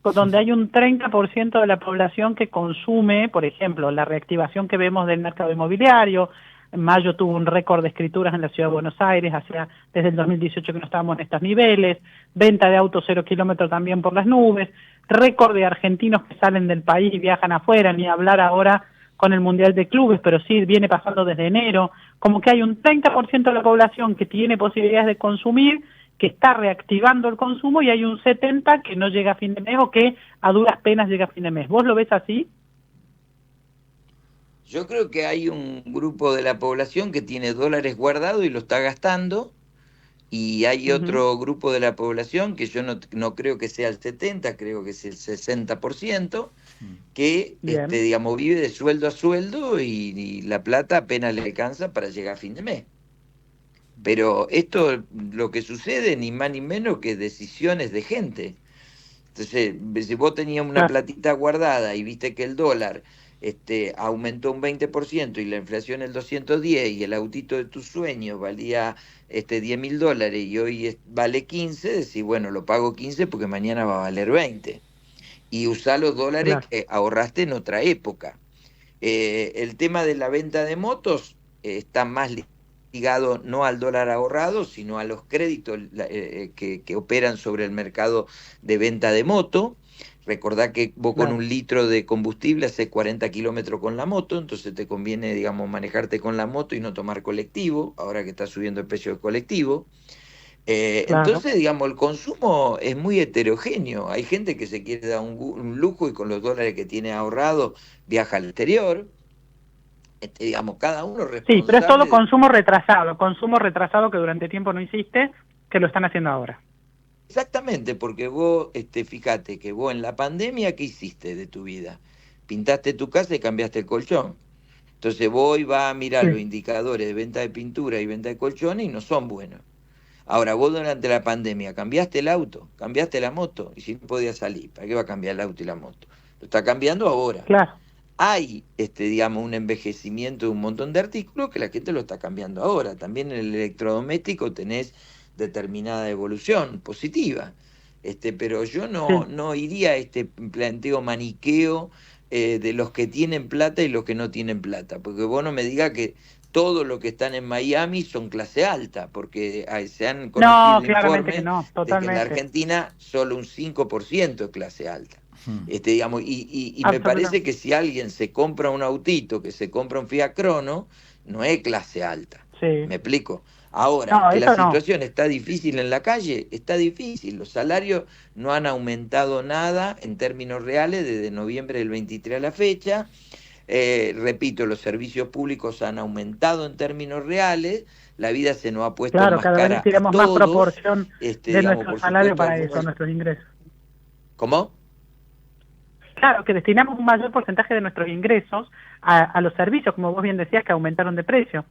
Speaker 9: donde hay un 30% de la población que consume, por ejemplo, la reactivación que vemos del mercado inmobiliario. En mayo tuvo un récord de escrituras en la Ciudad de Buenos Aires, desde el 2018 que no estábamos en estos niveles, venta de autos 0 kilómetros también por las nubes, récord de argentinos que salen del país y viajan afuera, ni hablar ahora con el Mundial de Clubes, pero sí viene pasando desde enero, como que hay un 30% de la población que tiene posibilidades de consumir, que está reactivando el consumo, y hay un 70% que no llega a fin de mes o que a duras penas llega a fin de mes. ¿Vos lo ves así?
Speaker 8: Yo creo que hay un grupo de la población que tiene dólares guardados y lo está gastando, y hay otro grupo de la población, que yo no creo que sea el 70%, creo que es el 60%, que digamos, vive de sueldo a sueldo y la plata apenas le alcanza para llegar a fin de mes. Pero esto, lo que sucede, ni más ni menos que decisiones de gente. Entonces, si vos tenías una platita guardada y viste que el dólar aumentó un 20% y la inflación el 210 y el autito de tus sueños valía $10.000 y hoy vale 15, decís, bueno, lo pago 15 porque mañana va a valer 20. Y usá los dólares que ahorraste en otra época. El tema de la venta de motos está más ligado no al dólar ahorrado, sino a los créditos que operan sobre el mercado de venta de moto. Recordá que vos con un litro de combustible haces 40 kilómetros con la moto, entonces te conviene, digamos, manejarte con la moto y no tomar colectivo, ahora que está subiendo el precio del colectivo. Entonces, digamos, el consumo es muy heterogéneo. Hay gente que se quiere dar un lujo y con los dólares que tiene ahorrado viaja al exterior. Digamos, cada uno responsable.
Speaker 9: Sí, pero es todo consumo retrasado que durante tiempo no hiciste, que lo están haciendo ahora.
Speaker 8: Exactamente, porque vos, fíjate que vos en la pandemia, ¿qué hiciste de tu vida? Pintaste tu casa y cambiaste el colchón. Entonces vos hoy vas a mirar los indicadores de venta de pintura y venta de colchones y no son buenos. Ahora, vos durante la pandemia cambiaste el auto, cambiaste la moto, y si no podías salir, ¿para qué va a cambiar el auto y la moto? Lo está cambiando ahora.
Speaker 9: Claro.
Speaker 8: Hay, digamos, un envejecimiento de un montón de artículos que la gente lo está cambiando ahora. También en el electrodoméstico tenés determinada evolución positiva. Pero yo no iría a este planteo maniqueo de los que tienen plata y los que no tienen plata, porque vos no me digas que todos los que están en Miami son clase alta, porque se han conocido informes de que en la Argentina solo un 5% es clase alta. Digamos, y me parece que si alguien se compra un autito, que se compra un Fiat Crono, no es clase alta. ¿Me explico? Ahora, que la situación está difícil en la calle, está difícil. Los salarios no han aumentado nada en términos reales desde noviembre del 23 a la fecha. Repito, los servicios públicos han aumentado en términos reales. La vida se nos ha puesto más cara.
Speaker 9: Cada vez tiramos más proporción de
Speaker 8: digamos,
Speaker 9: nuestro salario para eso, nuestros ingresos.
Speaker 8: ¿Cómo?
Speaker 9: Claro, que destinamos un mayor porcentaje de nuestros ingresos a los servicios, como vos bien decías, que aumentaron de precio.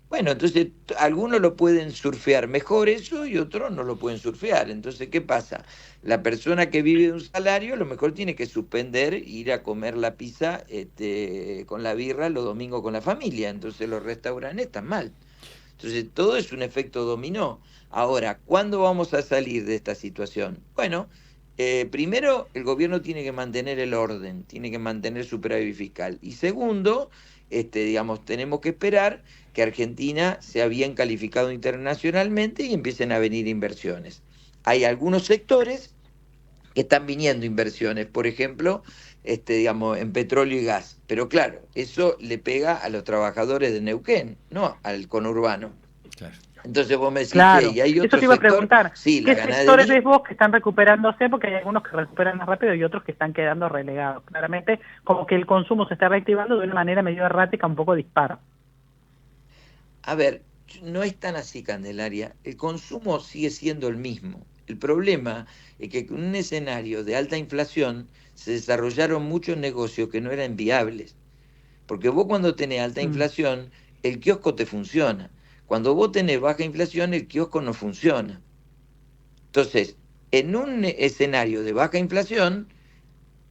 Speaker 8: Bueno, entonces algunos lo pueden surfear mejor eso y otros no lo pueden surfear. Entonces, ¿qué pasa? La persona que vive de un salario a lo mejor tiene que suspender, ir a comer la pizza con la birra los domingos con la familia. Entonces los restaurantes están mal. Entonces todo es un efecto dominó. Ahora, ¿cuándo vamos a salir de esta situación? Bueno, primero el gobierno tiene que mantener el orden, tiene que mantener superávit fiscal. Y segundo, digamos, tenemos que esperar que Argentina sea bien calificado internacionalmente y empiecen a venir inversiones. Hay algunos sectores que están viniendo inversiones, por ejemplo, digamos, en petróleo y gas. Pero claro, eso le pega a los trabajadores de Neuquén, no al conurbano.
Speaker 6: Claro.
Speaker 8: Entonces vos me decís
Speaker 9: Claro,
Speaker 8: que y hay otro
Speaker 9: eso te iba a
Speaker 8: sector,
Speaker 9: preguntar.
Speaker 8: sí, la
Speaker 9: ¿Qué sectores
Speaker 8: ganadería.
Speaker 9: ves vos que están recuperándose? Porque hay algunos que recuperan más rápido y otros que están quedando relegados. Claramente, como que el consumo se está reactivando de una manera medio errática, un poco dispara.
Speaker 8: A ver, no es tan así, Candelaria. El consumo sigue siendo el mismo. El problema es que en un escenario de alta inflación se desarrollaron muchos negocios que no eran viables. Porque vos cuando tenés alta inflación, el kiosco te funciona. Cuando vos tenés baja inflación, el kiosco no funciona. Entonces, en un escenario de baja inflación,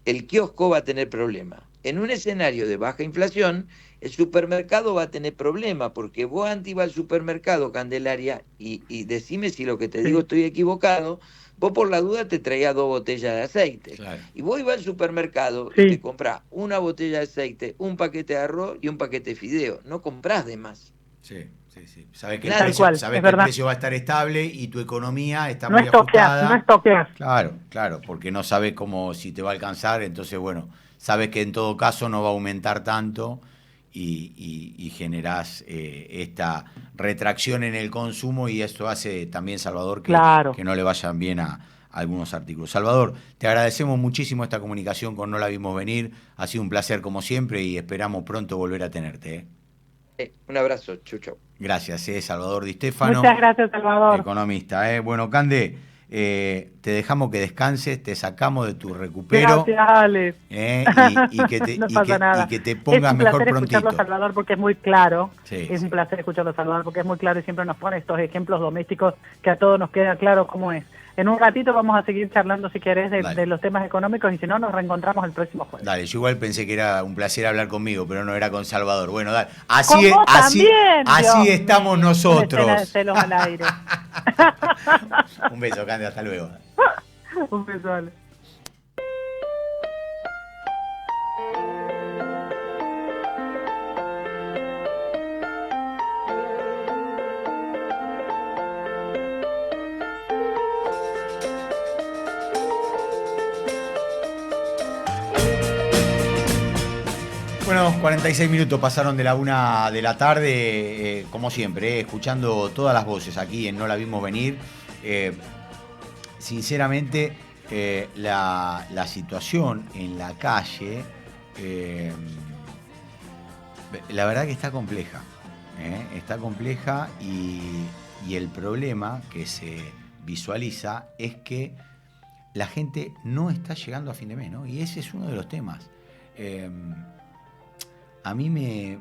Speaker 8: el kiosco va a tener problemas. En un escenario de baja inflación, el supermercado va a tener problemas, porque vos antes ibas al supermercado, Candelaria, y decime si lo que te digo estoy equivocado, vos por la duda te traías 2 botellas de aceite.
Speaker 6: Claro.
Speaker 8: Y vos ibas al supermercado y te comprás una botella de aceite, un paquete de arroz y un paquete de fideo. No comprás de más.
Speaker 6: Sí. Sabes que,
Speaker 8: Tal
Speaker 6: el precio va a estar estable y tu economía está muy ajustada.
Speaker 9: No estoqueas.
Speaker 6: Claro, porque no sabes cómo, si te va a alcanzar, entonces bueno, sabes que en todo caso no va a aumentar tanto y generás esta retracción en el consumo y esto hace también, Salvador, que no le vayan bien a algunos artículos. Salvador, te agradecemos muchísimo esta comunicación con No la vimos venir, ha sido un placer como siempre y esperamos pronto volver a tenerte.
Speaker 8: Un abrazo, Chucho.
Speaker 6: Gracias, Salvador Di Stefano.
Speaker 9: Muchas gracias, Salvador.
Speaker 6: Economista. Bueno, Cande, te dejamos que descanses, te sacamos de tu recupero.
Speaker 9: Gracias, Alex.
Speaker 6: Y que te pongas mejor prontito. Es un placer
Speaker 9: escucharlo, Salvador, porque es muy claro.
Speaker 6: Sí,
Speaker 9: un placer escucharlo, Salvador, porque es muy claro y siempre nos pone estos ejemplos domésticos que a todos nos queda claro cómo es. En un ratito vamos a seguir charlando, si querés, de los temas económicos y si no, nos reencontramos el próximo jueves.
Speaker 6: Dale, yo igual pensé que era un placer hablar conmigo, pero no era con Salvador. Bueno, dale.
Speaker 9: Así
Speaker 6: estamos nosotros.
Speaker 9: Una escena de celos al aire.
Speaker 6: Un beso, Cande, hasta luego.
Speaker 9: Un beso, Ale.
Speaker 6: Bueno, 46 minutos pasaron de la 1 de la tarde, como siempre, escuchando todas las voces aquí en No la vimos venir. Sinceramente, la situación en la calle, la verdad que está compleja. Está compleja y el problema que se visualiza es que la gente no está llegando a fin de mes, ¿no? Y ese es uno de los temas. A mí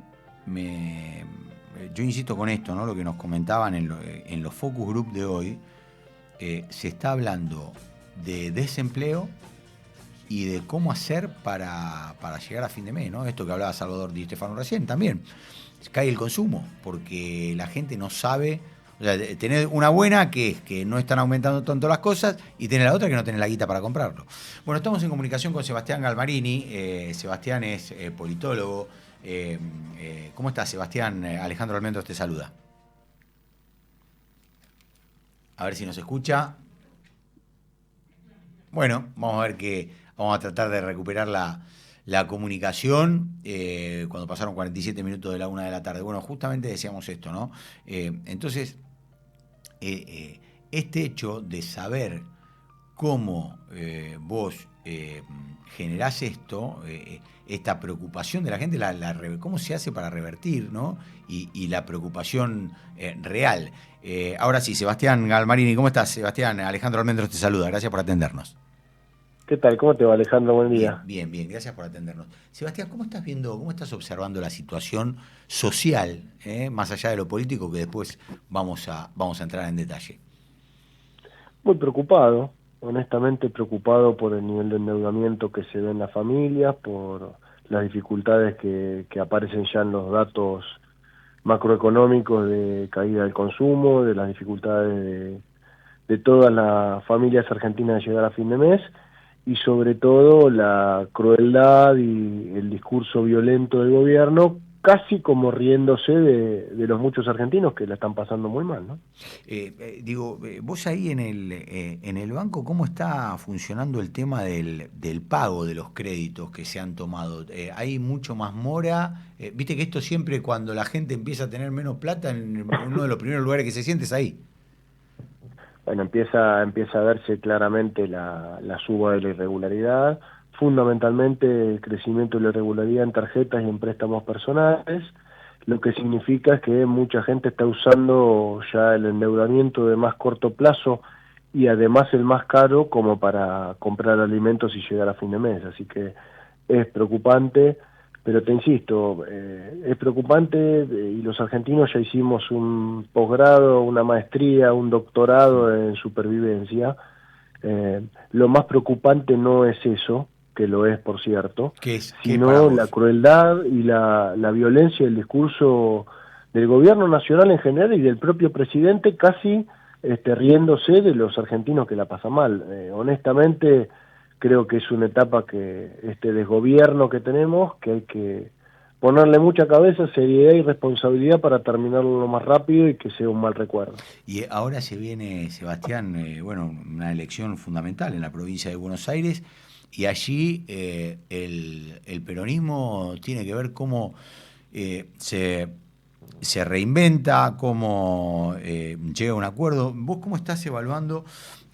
Speaker 6: yo insisto con esto, ¿no? Lo que nos comentaban en los focus group de hoy, se está hablando de desempleo y de cómo hacer para llegar a fin de mes, ¿no? Esto que hablaba Salvador Di Stefano recién también. Cae el consumo, porque la gente no sabe. O sea, tener una buena que es que no están aumentando tanto las cosas y tener la otra que no tiene la guita para comprarlo. Bueno, estamos en comunicación con Sebastián Galmarini. Sebastián es politólogo. ¿Cómo estás, Sebastián? Alejandro Almendros te saluda. A ver si nos escucha. Bueno, vamos a tratar de recuperar la comunicación cuando pasaron 47 minutos de la 1 de la tarde. Bueno, justamente decíamos esto, ¿no? Entonces, este hecho de saber cómo vos generás esto, esta preocupación de la gente, cómo se hace para revertir, ¿no? Y la preocupación real. Ahora sí, Sebastián Galmarini, ¿cómo estás, Sebastián? Alejandro Almendros te saluda, gracias por atendernos.
Speaker 10: ¿Qué tal? ¿Cómo te va, Alejandro? Buen día.
Speaker 6: Bien, gracias por atendernos. Sebastián, ¿cómo estás observando la situación social, más allá de lo político, que después vamos a entrar en detalle?
Speaker 10: Muy preocupado, honestamente preocupado por el nivel de endeudamiento que se ve en las familias, por las dificultades que aparecen ya en los datos macroeconómicos de caída del consumo, de las dificultades de todas las familias argentinas de llegar a fin de mes, y sobre todo la crueldad y el discurso violento del gobierno casi como riéndose de los muchos argentinos que la están pasando muy mal, ¿no?
Speaker 6: Vos ahí en el banco, ¿cómo está funcionando el tema del pago de los créditos que se han tomado? ¿Hay mucho más mora? Viste que esto siempre, cuando la gente empieza a tener menos plata, uno de los primeros lugares que se siente es ahí.
Speaker 10: Bueno, empieza a verse claramente la suba de la irregularidad, fundamentalmente el crecimiento de la irregularidad en tarjetas y en préstamos personales, lo que significa es que mucha gente está usando ya el endeudamiento de más corto plazo y además el más caro como para comprar alimentos y llegar a fin de mes, así que es preocupante. Pero te insisto, es preocupante y los argentinos ya hicimos un posgrado, una maestría, un doctorado en supervivencia. Lo más preocupante no es eso, que lo es por cierto, sino la crueldad y la violencia del discurso del gobierno nacional en general y del propio presidente casi riéndose de los argentinos que la pasan mal. Honestamente, creo que es una etapa que este desgobierno que tenemos, que hay que ponerle mucha cabeza, seriedad y responsabilidad para terminarlo lo más rápido y que sea un mal recuerdo.
Speaker 6: Y ahora se viene, Sebastián, una elección fundamental en la provincia de Buenos Aires, y allí el peronismo tiene que ver cómo se reinventa, cómo llega a un acuerdo. ¿Vos cómo estás evaluando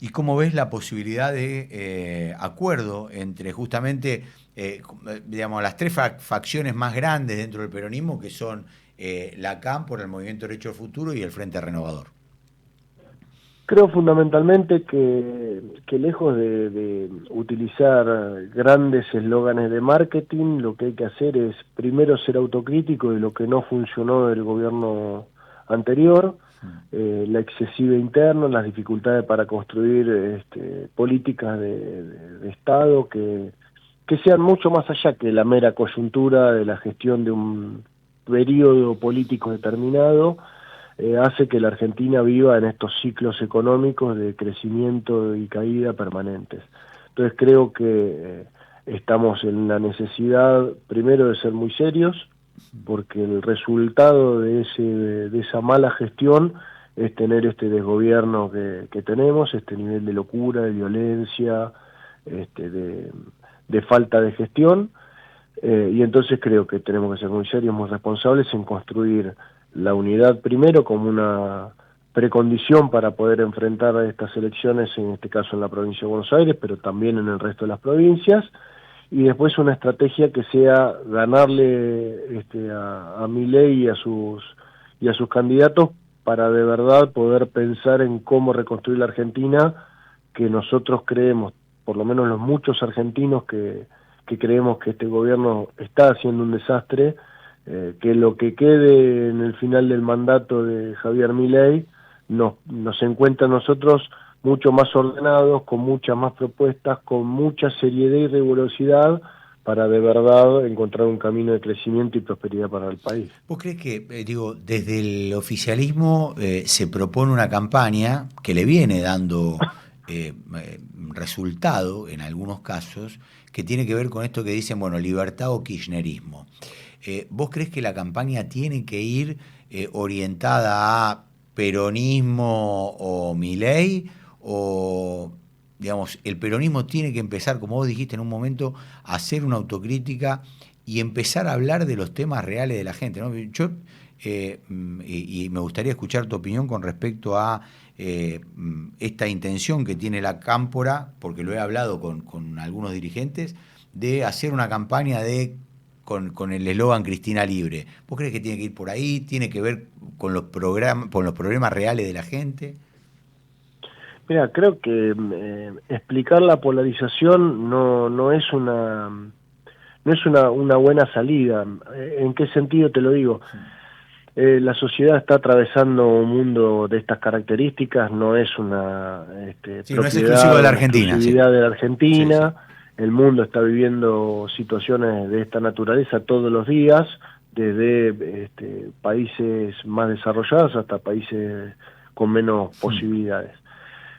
Speaker 6: y cómo ves la posibilidad de acuerdo entre justamente, digamos, las tres facciones más grandes dentro del peronismo, que son la CAM por el Movimiento Derecho al Futuro y el Frente Renovador?
Speaker 10: Creo fundamentalmente que lejos de utilizar grandes eslóganes de marketing, lo que hay que hacer es primero ser autocrítico de lo que no funcionó del gobierno anterior, la excesiva interna, las dificultades para construir políticas de Estado que sean mucho más allá que la mera coyuntura de la gestión de un periodo político determinado. Hace que la Argentina viva en estos ciclos económicos de crecimiento y caída permanentes. Entonces creo que estamos en la necesidad primero de ser muy serios, porque el resultado de esa mala gestión es tener este desgobierno que tenemos, este nivel de locura, de violencia, de falta de gestión, y entonces creo que tenemos que ser muy serios, muy responsables en construir la unidad primero como una precondición para poder enfrentar a estas elecciones, en este caso en la provincia de Buenos Aires, pero también en el resto de las provincias, y después una estrategia que sea ganarle a Milei y a sus candidatos para de verdad poder pensar en cómo reconstruir la Argentina, que nosotros creemos, por lo menos los muchos argentinos que creemos que este gobierno está haciendo un desastre, que lo que quede en el final del mandato de Javier Milei nos encuentra a nosotros mucho más ordenados, con muchas más propuestas, con mucha seriedad y rigurosidad para de verdad encontrar un camino de crecimiento y prosperidad para el país.
Speaker 6: ¿Vos crees que, desde el oficialismo se propone una campaña que le viene dando resultado en algunos casos, que tiene que ver con esto que dicen, libertad o kirchnerismo? ¿Vos crees que la campaña tiene que ir orientada a peronismo o Milei, o, digamos, el peronismo tiene que empezar, como vos dijiste en un momento, a hacer una autocrítica y empezar a hablar de los temas reales de la gente, ¿no? Yo, y me gustaría escuchar tu opinión con respecto a esta intención que tiene la Cámpora, porque lo he hablado con algunos dirigentes, de hacer una campaña con el eslogan Cristina Libre. ¿Vos crees que tiene que ir por ahí? ¿Tiene que ver con los problemas reales de la gente?
Speaker 10: Mira, creo que explicar la polarización no es una buena salida. ¿En qué sentido te lo digo? La sociedad está atravesando un mundo de estas características, no es una
Speaker 6: no es exclusivo de la Argentina.
Speaker 10: Exclusividad de la Argentina. Sí. El mundo está viviendo situaciones de esta naturaleza todos los días, desde países más desarrollados hasta países con menos posibilidades.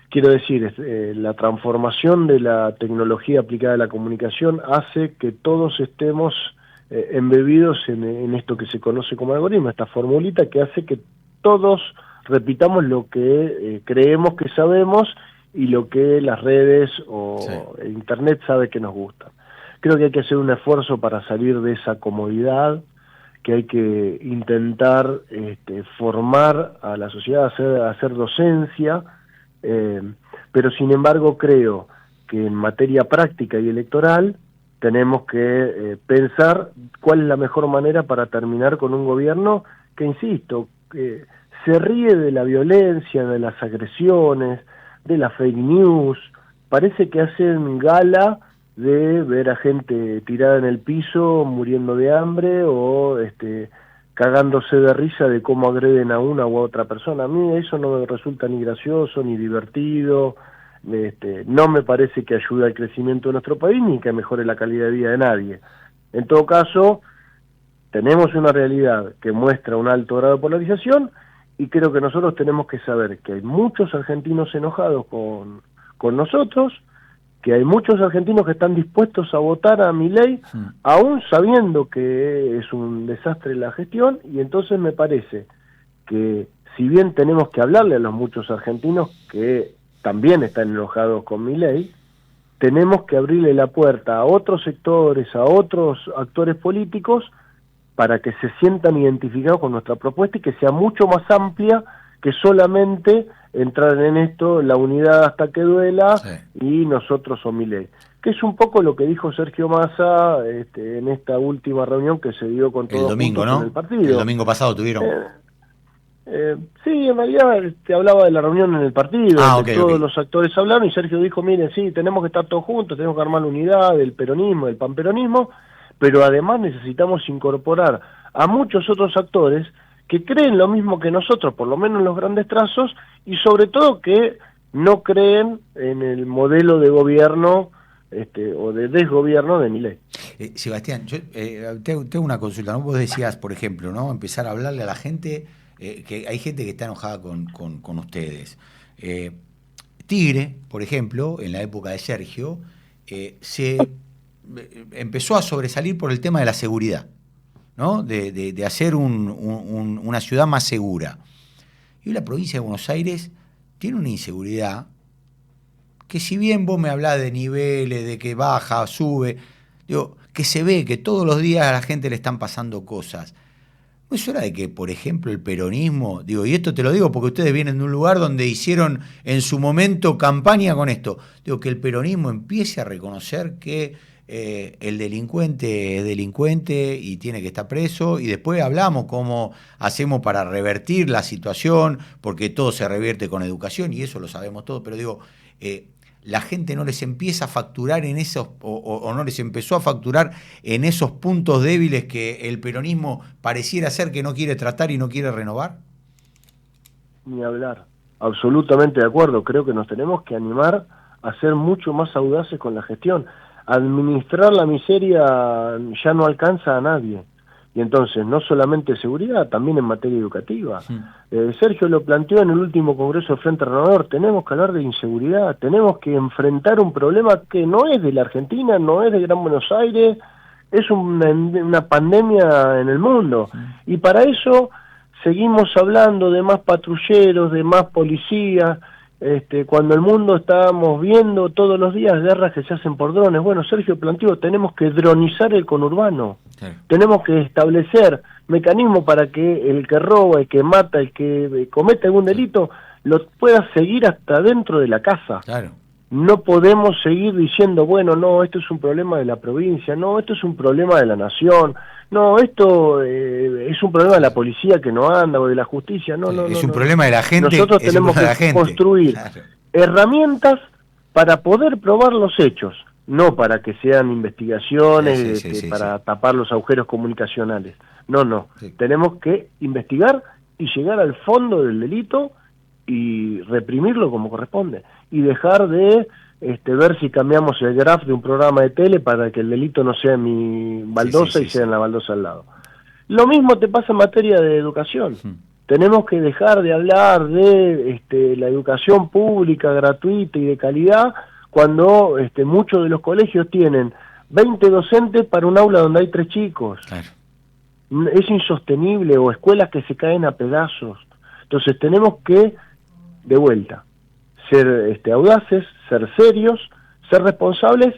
Speaker 10: Quiero decir, la transformación de la tecnología aplicada a la comunicación hace que todos estemos embebidos en esto que se conoce como algoritmo, esta formulita que hace que todos repitamos lo que creemos que sabemos y lo que las redes o Internet sabe que nos gusta. Creo que hay que hacer un esfuerzo para salir de esa comodidad, que hay que intentar formar a la sociedad, hacer docencia, pero sin embargo creo que en materia práctica y electoral tenemos que pensar cuál es la mejor manera para terminar con un gobierno que, insisto, se ríe de la violencia, de las agresiones, de la fake news. Parece que hacen gala de ver a gente tirada en el piso, muriendo de hambre o cagándose de risa de cómo agreden a una u otra persona. A mí eso no me resulta ni gracioso, ni divertido, no me parece que ayude al crecimiento de nuestro país, ni que mejore la calidad de vida de nadie. En todo caso, tenemos una realidad que muestra un alto grado de polarización, y creo que nosotros tenemos que saber que hay muchos argentinos enojados con nosotros, que hay muchos argentinos que están dispuestos a votar a Milei, aún sabiendo que es un desastre la gestión, y entonces me parece que si bien tenemos que hablarle a los muchos argentinos que también están enojados con Milei, tenemos que abrirle la puerta a otros sectores, a otros actores políticos, para que se sientan identificados con nuestra propuesta y que sea mucho más amplia que solamente entrar en esto, la unidad hasta que duela, y nosotros o Milei. Que es un poco lo que dijo Sergio Massa en esta última reunión que se dio con todos
Speaker 6: el domingo,
Speaker 10: juntos
Speaker 6: ¿no?
Speaker 10: en el partido.
Speaker 6: El domingo pasado tuvieron.
Speaker 10: Sí, en realidad hablaba de la reunión en el partido, donde todos los actores hablaron, y Sergio dijo, miren, sí, tenemos que estar todos juntos, tenemos que armar la unidad del peronismo, del panperonismo, pero además necesitamos incorporar a muchos otros actores que creen lo mismo que nosotros, por lo menos en los grandes trazos, y sobre todo que no creen en el modelo de gobierno o de desgobierno de Milei.
Speaker 6: Sebastián, yo tengo una consulta, ¿no? Vos decías, por ejemplo, ¿no? Empezar a hablarle a la gente, que hay gente que está enojada con ustedes. Tigre, por ejemplo, en la época de Sergio, se empezó a sobresalir por el tema de la seguridad, ¿no? De hacer una ciudad más segura. Y la provincia de Buenos Aires tiene una inseguridad que, si bien vos me hablás de niveles, de que baja, sube, digo, que se ve que todos los días a la gente le están pasando cosas. ¿No es hora de que, por ejemplo, el peronismo, digo, y esto te lo digo porque ustedes vienen de un lugar donde hicieron en su momento campaña con esto, digo, que el peronismo empiece a reconocer que el delincuente es delincuente y tiene que estar preso, y después hablamos cómo hacemos para revertir la situación, porque todo se revierte con educación y eso lo sabemos todo, pero digo, la gente no les empieza a facturar en esos, o no les empezó a facturar en esos puntos débiles que el peronismo pareciera ser que no quiere tratar y no quiere renovar.
Speaker 10: Ni hablar, absolutamente de acuerdo. Creo que nos tenemos que animar a ser mucho más audaces con la gestión. Administrar la miseria ya no alcanza a nadie. Y entonces, no solamente seguridad, también en materia educativa. Sergio lo planteó en el último Congreso de Frente Renovador, tenemos que hablar de inseguridad, tenemos que enfrentar un problema que no es de la Argentina, no es de Gran Buenos Aires, es una pandemia en el mundo. Y para eso seguimos hablando de más patrulleros, de más policías, cuando el mundo estábamos viendo todos los días guerras que se hacen por drones. Bueno, Sergio planteó, tenemos que dronizar el conurbano, tenemos que establecer mecanismos para que el que roba, el que mata, el que comete algún delito, lo pueda seguir hasta dentro de la casa. No podemos seguir diciendo, bueno, no, esto es un problema de la provincia, no, esto es un problema de la nación, no, esto es un problema de la policía que no anda o de la justicia, no.
Speaker 6: Es un problema de la gente.
Speaker 10: Nosotros tenemos que construir herramientas para poder probar los hechos, no para que sean investigaciones para tapar los agujeros comunicacionales. No. Tenemos que investigar y llegar al fondo del delito y reprimirlo como corresponde. Y dejar de ver si cambiamos el graph de un programa de tele para que el delito no sea en mi baldosa y sea en la baldosa al lado. Lo mismo te pasa en materia de educación. Tenemos que dejar de hablar de la educación pública, gratuita y de calidad, cuando muchos de los colegios tienen 20 docentes para un aula donde hay 3 chicos.
Speaker 6: Claro.
Speaker 10: Es insostenible, o escuelas que se caen a pedazos. Entonces tenemos que, de vuelta, ser audaces, ser serios, ser responsables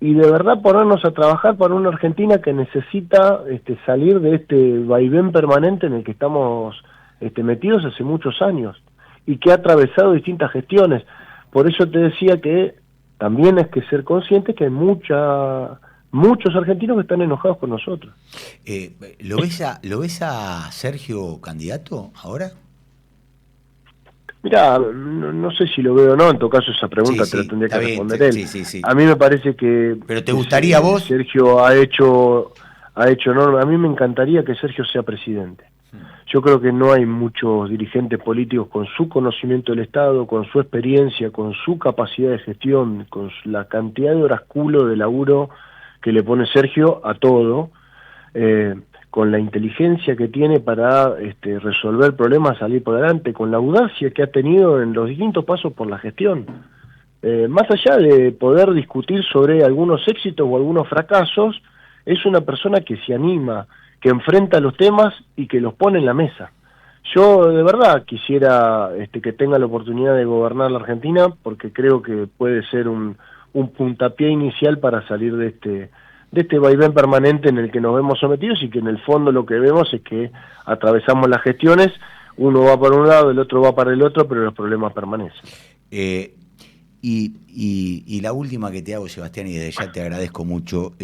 Speaker 10: y de verdad ponernos a trabajar para una Argentina que necesita salir de este vaivén permanente en el que estamos metidos hace muchos años y que ha atravesado distintas gestiones. Por eso te decía que también hay que ser conscientes que hay muchos argentinos que están enojados con nosotros.
Speaker 6: ¿Lo ves a Sergio candidato ahora?
Speaker 10: Mirá, no sé si lo veo o no, en todo caso esa pregunta te la tendría que responder él.
Speaker 6: Sí.
Speaker 10: A mí me parece que...
Speaker 6: ¿Pero te gustaría vos?
Speaker 10: Sergio ha hecho enorme. A mí me encantaría que Sergio sea presidente. Yo creo que no hay muchos dirigentes políticos con su conocimiento del Estado, con su experiencia, con su capacidad de gestión, con la cantidad de horas culo de laburo que le pone Sergio a todo, con la inteligencia que tiene para resolver problemas, salir por adelante, con la audacia que ha tenido en los distintos pasos por la gestión. Más allá de poder discutir sobre algunos éxitos o algunos fracasos, es una persona que se anima, que enfrenta los temas y que los pone en la mesa. Yo de verdad quisiera que tenga la oportunidad de gobernar la Argentina, porque creo que puede ser un puntapié inicial para salir de este vaivén permanente en el que nos vemos sometidos y que en el fondo lo que vemos es que atravesamos las gestiones, uno va para un lado, el otro va para el otro, pero los problemas permanecen.
Speaker 6: Y la última que te hago, Sebastián, y desde ya te agradezco mucho,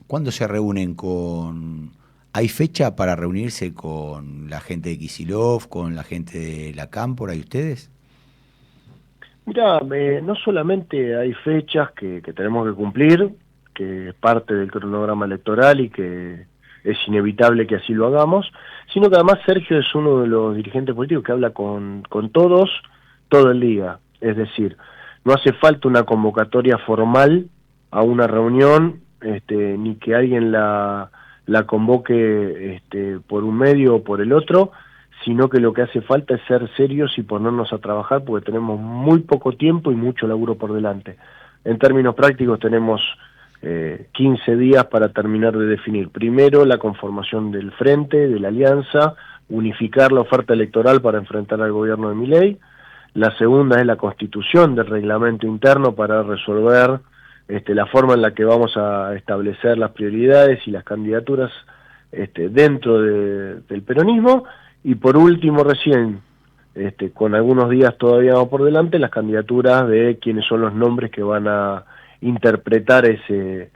Speaker 6: ¿cuándo se reúnen con...? ¿Hay fecha para reunirse con la gente de Kicillof, con la gente de la Cámpora y ustedes?
Speaker 10: Mirá, no solamente hay fechas que tenemos que cumplir, que es parte del cronograma electoral y que es inevitable que así lo hagamos, sino que además Sergio es uno de los dirigentes políticos que habla con todos todo el día. Es decir, no hace falta una convocatoria formal a una reunión, ni que alguien la convoque por un medio o por el otro, sino que lo que hace falta es ser serios y ponernos a trabajar porque tenemos muy poco tiempo y mucho laburo por delante. En términos prácticos tenemos 15 días para terminar de definir. Primero, la conformación del frente, de la alianza, unificar la oferta electoral para enfrentar al gobierno de Milei. La segunda es la constitución del reglamento interno para resolver la forma en la que vamos a establecer las prioridades y las candidaturas dentro del peronismo. Y por último, recién, con algunos días todavía por delante, las candidaturas de quiénes son los nombres que van a interpretar este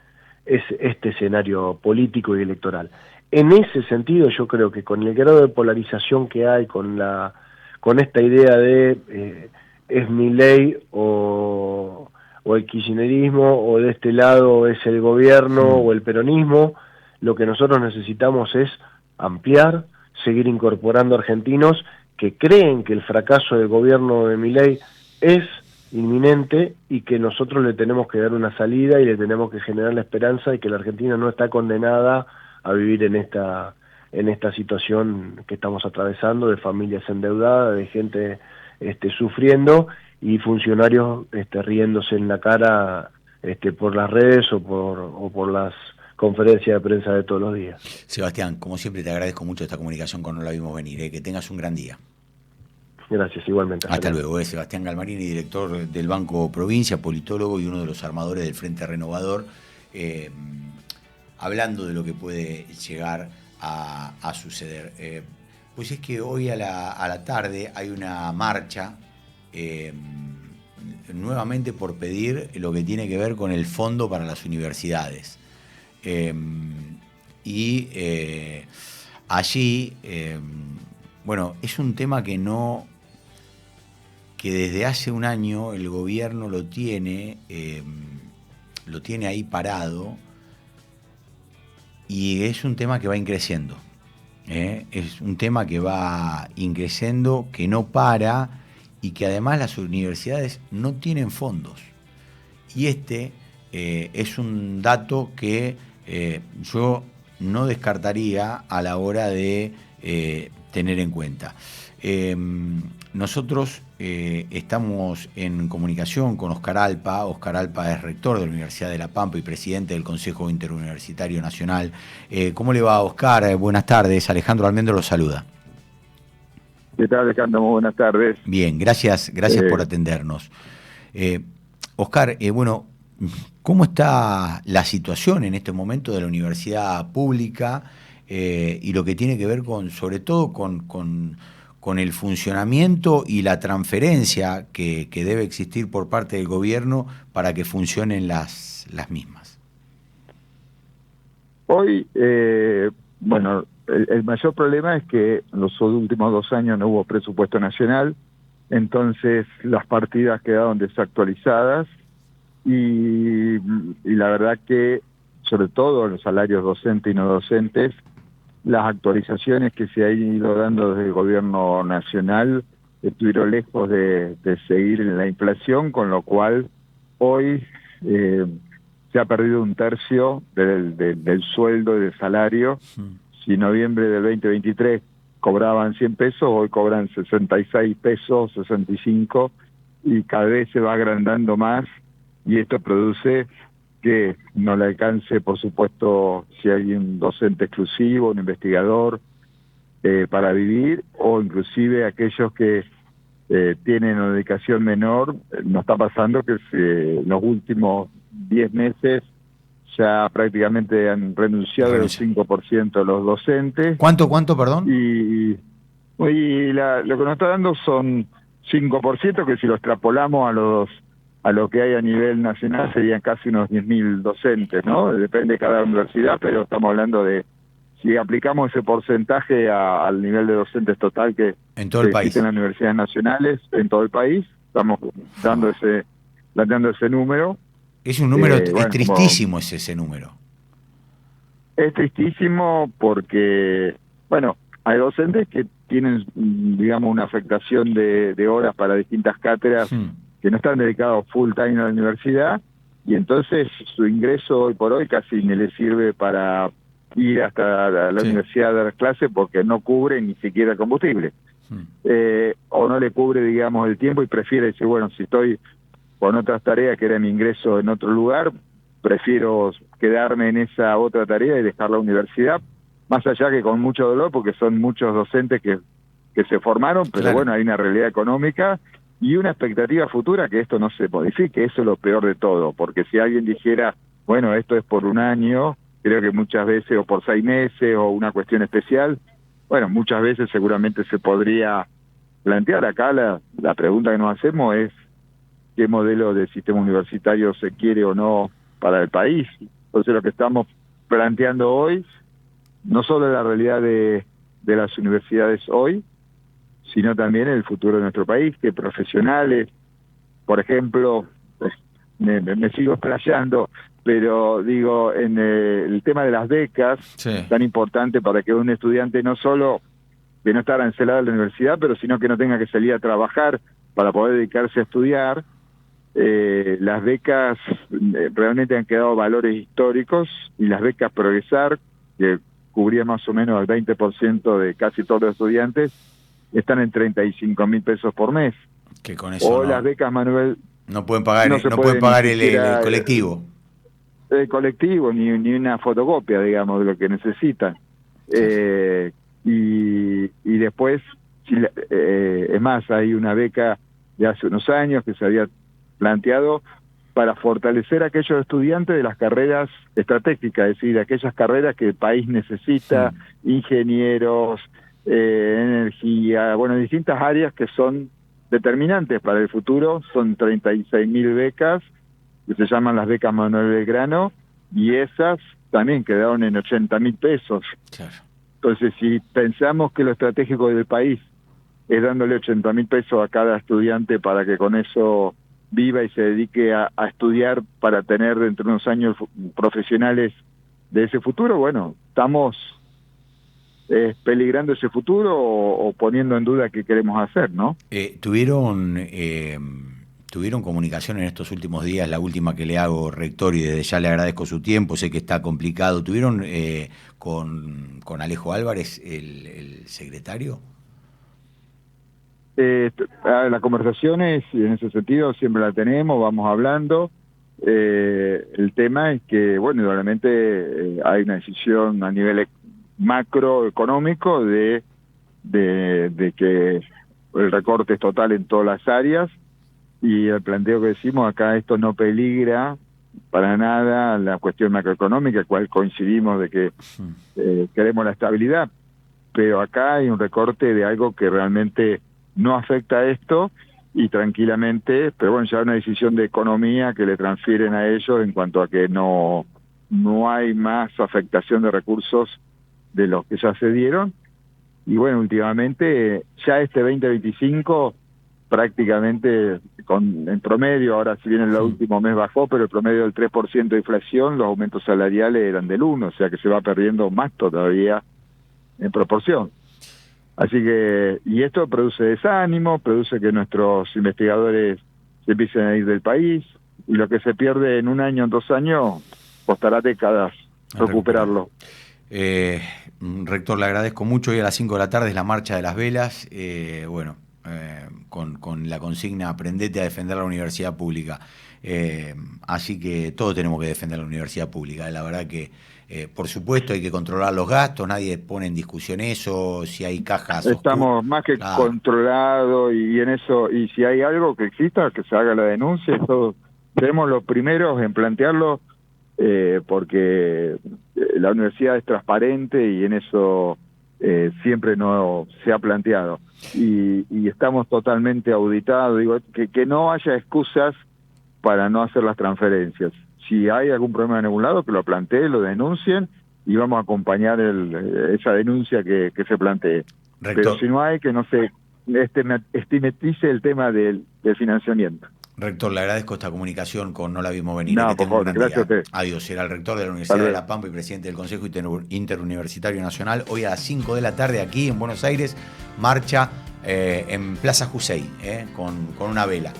Speaker 10: escenario político y electoral. En ese sentido, yo creo que con el grado de polarización que hay, con esta idea de es Milei o el kirchnerismo, o de este lado es el gobierno o el peronismo, lo que nosotros necesitamos es ampliar, seguir incorporando argentinos que creen que el fracaso del gobierno de Milei es inminente y que nosotros le tenemos que dar una salida y le tenemos que generar la esperanza de que la Argentina no está condenada a vivir en esta situación que estamos atravesando, de familias endeudadas, de gente sufriendo y funcionarios riéndose en la cara por las redes o por las conferencias de prensa de todos los días.
Speaker 6: Sebastián, como siempre te agradezco mucho esta comunicación con No la vimos venir, que tengas un gran día.
Speaker 10: Gracias, igualmente.
Speaker 6: Hasta luego. Sebastián Galmarini, director del Banco Provincia, politólogo y uno de los armadores del Frente Renovador, hablando de lo que puede llegar a suceder. Pues es que hoy a la tarde hay una marcha nuevamente por pedir lo que tiene que ver con el fondo para las universidades. Allí, bueno, es un tema que desde hace un año el gobierno lo tiene ahí parado, y es un tema que va increciendo. Es un tema que va increciendo, que no para, y que además las universidades no tienen fondos. Y es un dato que yo no descartaría a la hora de tener en cuenta. nosotros estamos en comunicación con Oscar Alpa. Oscar Alpa es rector de la Universidad de La Pampa y presidente del Consejo Interuniversitario Nacional. ¿Cómo le va, Oscar? Buenas tardes. Alejandro Almendro lo saluda.
Speaker 11: ¿Qué tal, Alejandro? Muy buenas tardes.
Speaker 6: Bien, gracias por atendernos. Oscar, bueno, ¿cómo está la situación en este momento de la universidad pública y lo que tiene que ver sobre todo con el funcionamiento y la transferencia que debe existir por parte del gobierno para que funcionen las mismas?
Speaker 11: Hoy, bueno, el mayor problema es que en los últimos 2 años no hubo presupuesto nacional, entonces las partidas quedaron desactualizadas y la verdad que, sobre todo los salarios docentes y no docentes, las actualizaciones que se han ido dando desde el gobierno nacional estuvieron lejos de seguir en la inflación, con lo cual hoy se ha perdido 1/3 del sueldo y del salario. Si en noviembre del 2023 cobraban 100 pesos, hoy cobran 66 pesos, 65, y cada vez se va agrandando más, y esto produce que no le alcance, por supuesto, si hay un docente exclusivo, un investigador, para vivir, o inclusive aquellos que tienen una dedicación menor. Nos está pasando que en los últimos 10 meses ya prácticamente han renunciado el 5% de los docentes.
Speaker 6: ¿Cuánto, perdón?
Speaker 11: Y lo que nos está dando son 5%, que si lo extrapolamos a lo que hay a nivel nacional serían casi unos 10.000 docentes, ¿no? Depende de cada universidad, pero estamos hablando de, si aplicamos ese porcentaje al nivel de docentes total que
Speaker 6: en todo el país,
Speaker 11: en las universidades nacionales, en todo el país, estamos planteando ese número.
Speaker 6: Es un número, es tristísimo ese número.
Speaker 11: Es tristísimo porque, bueno, hay docentes que tienen, digamos, una afectación de horas para distintas cátedras que no están dedicados full time a la universidad, y entonces su ingreso hoy por hoy casi ni le sirve para ir hasta la universidad a dar clases, porque no cubre ni siquiera el combustible. O no le cubre, digamos, el tiempo, y prefiere decir, bueno, si estoy con otras tareas que era mi ingreso en otro lugar, prefiero quedarme en esa otra tarea y dejar la universidad, más allá que con mucho dolor, porque son muchos docentes que se formaron, pero bueno, hay una realidad económica y una expectativa futura que esto no se modifique. Eso es lo peor de todo, porque si alguien dijera, bueno, esto es por 1 año, creo que muchas veces, o por 6 meses, o una cuestión especial, bueno, muchas veces seguramente se podría plantear. Acá la pregunta que nos hacemos es qué modelo de sistema universitario se quiere o no para el país. Entonces lo que estamos planteando hoy, no solo la realidad de las universidades hoy, sino también el futuro de nuestro país, que profesionales, por ejemplo, me sigo explayando, pero digo, en el tema de las becas, tan importante para que un estudiante no solo de no estar arancelado en la universidad, pero sino que no tenga que salir a trabajar para poder dedicarse a estudiar. Las becas realmente han quedado valores históricos, y las becas Progresar, que cubría más o menos el 20% de casi todos los estudiantes, están en 35.000 pesos por mes.
Speaker 6: Que con eso
Speaker 11: o las becas Manuel
Speaker 6: no pueden pagar, no pueden pagar el colectivo.
Speaker 11: El colectivo, ni una fotocopia, digamos, de lo que necesitan. Y después, es más, hay una beca de hace unos años que se había planteado para fortalecer a aquellos estudiantes de las carreras estratégicas, es decir, aquellas carreras que el país necesita, ingenieros, energía, bueno, distintas áreas que son determinantes para el futuro. Son 36.000 becas, que se llaman las becas Manuel Belgrano, y esas también quedaron en 80.000 pesos. Claro. Entonces, si pensamos que lo estratégico del país es dándole 80.000 pesos a cada estudiante para que con eso viva y se dedique a estudiar para tener dentro de unos años profesionales de ese futuro, bueno, estamos peligrando ese futuro o poniendo en duda qué queremos hacer, ¿no?
Speaker 6: ¿Tuvieron comunicación en estos últimos días? La última que le hago, rector, y desde ya le agradezco su tiempo, sé que está complicado. ¿Tuvieron con Alejo Álvarez, el secretario?
Speaker 11: La conversación es, en ese sentido, siempre la tenemos, vamos hablando. El tema es que, bueno, realmente hay una decisión a nivel macroeconómico de que el recorte es total en todas las áreas, y el planteo que decimos acá, esto no peligra para nada la cuestión macroeconómica, cual coincidimos de que queremos la estabilidad, pero acá hay un recorte de algo que realmente no afecta a esto, y tranquilamente, pero bueno, ya hay una decisión de economía que le transfieren a ellos en cuanto a que no hay más afectación de recursos de los que ya se dieron. Y bueno, últimamente ya este 2025 prácticamente en promedio, ahora si bien el último mes bajó, pero el promedio del 3% de inflación, los aumentos salariales eran del 1%, o sea que se va perdiendo más todavía en proporción. Así que, y esto produce desánimo, produce que nuestros investigadores se empiecen a ir del país, y lo que se pierde en 1 año, en 2 años, costará décadas recuperarlo.
Speaker 6: Rector, le agradezco mucho. Hoy a las 5 de la tarde es la marcha de las velas, con la consigna "Aprendete a defender la universidad pública". Así que todos tenemos que defender la universidad pública. La verdad que, por supuesto, hay que controlar los gastos, nadie pone en discusión eso, si hay cajas...
Speaker 11: Estamos más que controlados, y en eso, y si hay algo que exista, que se haga la denuncia. Todos seremos los primeros en plantearlo, porque la universidad es transparente y en eso siempre no se ha planteado, y estamos totalmente auditados. Digo, que no haya excusas para no hacer las transferencias. Si hay algún problema en algún lado, que lo planteen, lo denuncien, y vamos a acompañar esa denuncia que se plantee.
Speaker 6: Rector.
Speaker 11: Pero si no hay, que no se estigmatice el tema del financiamiento.
Speaker 6: Rector, le agradezco esta comunicación con No la vimos venir.
Speaker 11: No, por favor, gracias a usted.
Speaker 6: Adiós. Era el rector de la Universidad de La Pampa y presidente del Consejo Interuniversitario Nacional. Hoy a las 5 de la tarde aquí en Buenos Aires, marcha en Plaza Jussey, con una vela.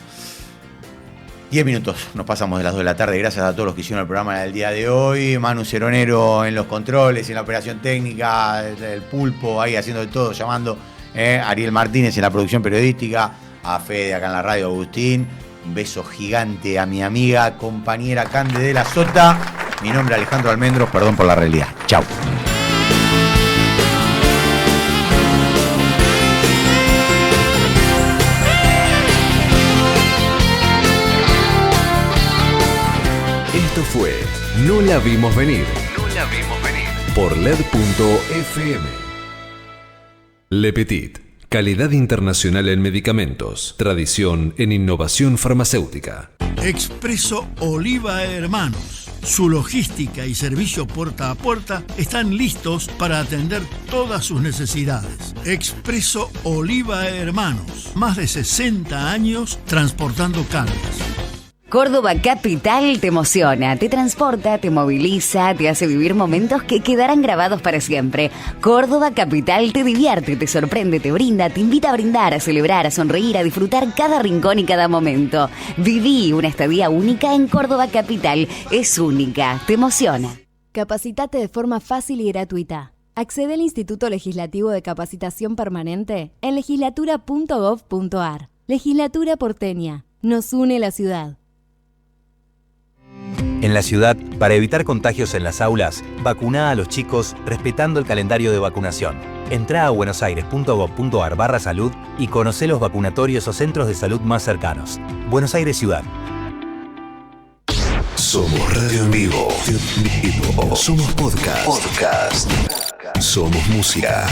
Speaker 6: 10 minutos, nos pasamos de las 2 de la tarde. Gracias a todos los que hicieron el programa del día de hoy. Manu Ceronero en los controles, en la operación técnica, el Pulpo ahí haciendo de todo, llamando. Ariel Martínez en la producción periodística, a Fede acá en la radio, Agustín. Un beso gigante a mi amiga, compañera Cande de la Sota. Mi nombre es Alejandro Almendros, perdón por la realidad. Chau.
Speaker 1: Esto fue No la vimos venir. No la vimos venir. Por LED.fm. Le Petit. Calidad internacional en medicamentos. Tradición en innovación farmacéutica.
Speaker 3: Expreso Oliva Hermanos. Su logística y servicio puerta a puerta están listos para atender todas sus necesidades. Expreso Oliva Hermanos. Más de 60 años transportando cargas.
Speaker 4: Córdoba Capital te emociona, te transporta, te moviliza, te hace vivir momentos que quedarán grabados para siempre. Córdoba Capital te divierte, te sorprende, te brinda, te invita a brindar, a celebrar, a sonreír, a disfrutar cada rincón y cada momento. Viví una estadía única en Córdoba Capital. Es única, te emociona.
Speaker 5: Capacitate de forma fácil y gratuita. Accede al Instituto Legislativo de Capacitación Permanente en legislatura.gov.ar. Legislatura porteña. Nos une la ciudad.
Speaker 2: En la ciudad, para evitar contagios en las aulas, vacuná a los chicos respetando el calendario de vacunación. Entrá a buenosaires.gov.ar/salud y conocé los vacunatorios o centros de salud más cercanos. Buenos Aires Ciudad.
Speaker 1: Somos radio en vivo. Somos podcast. Somos música.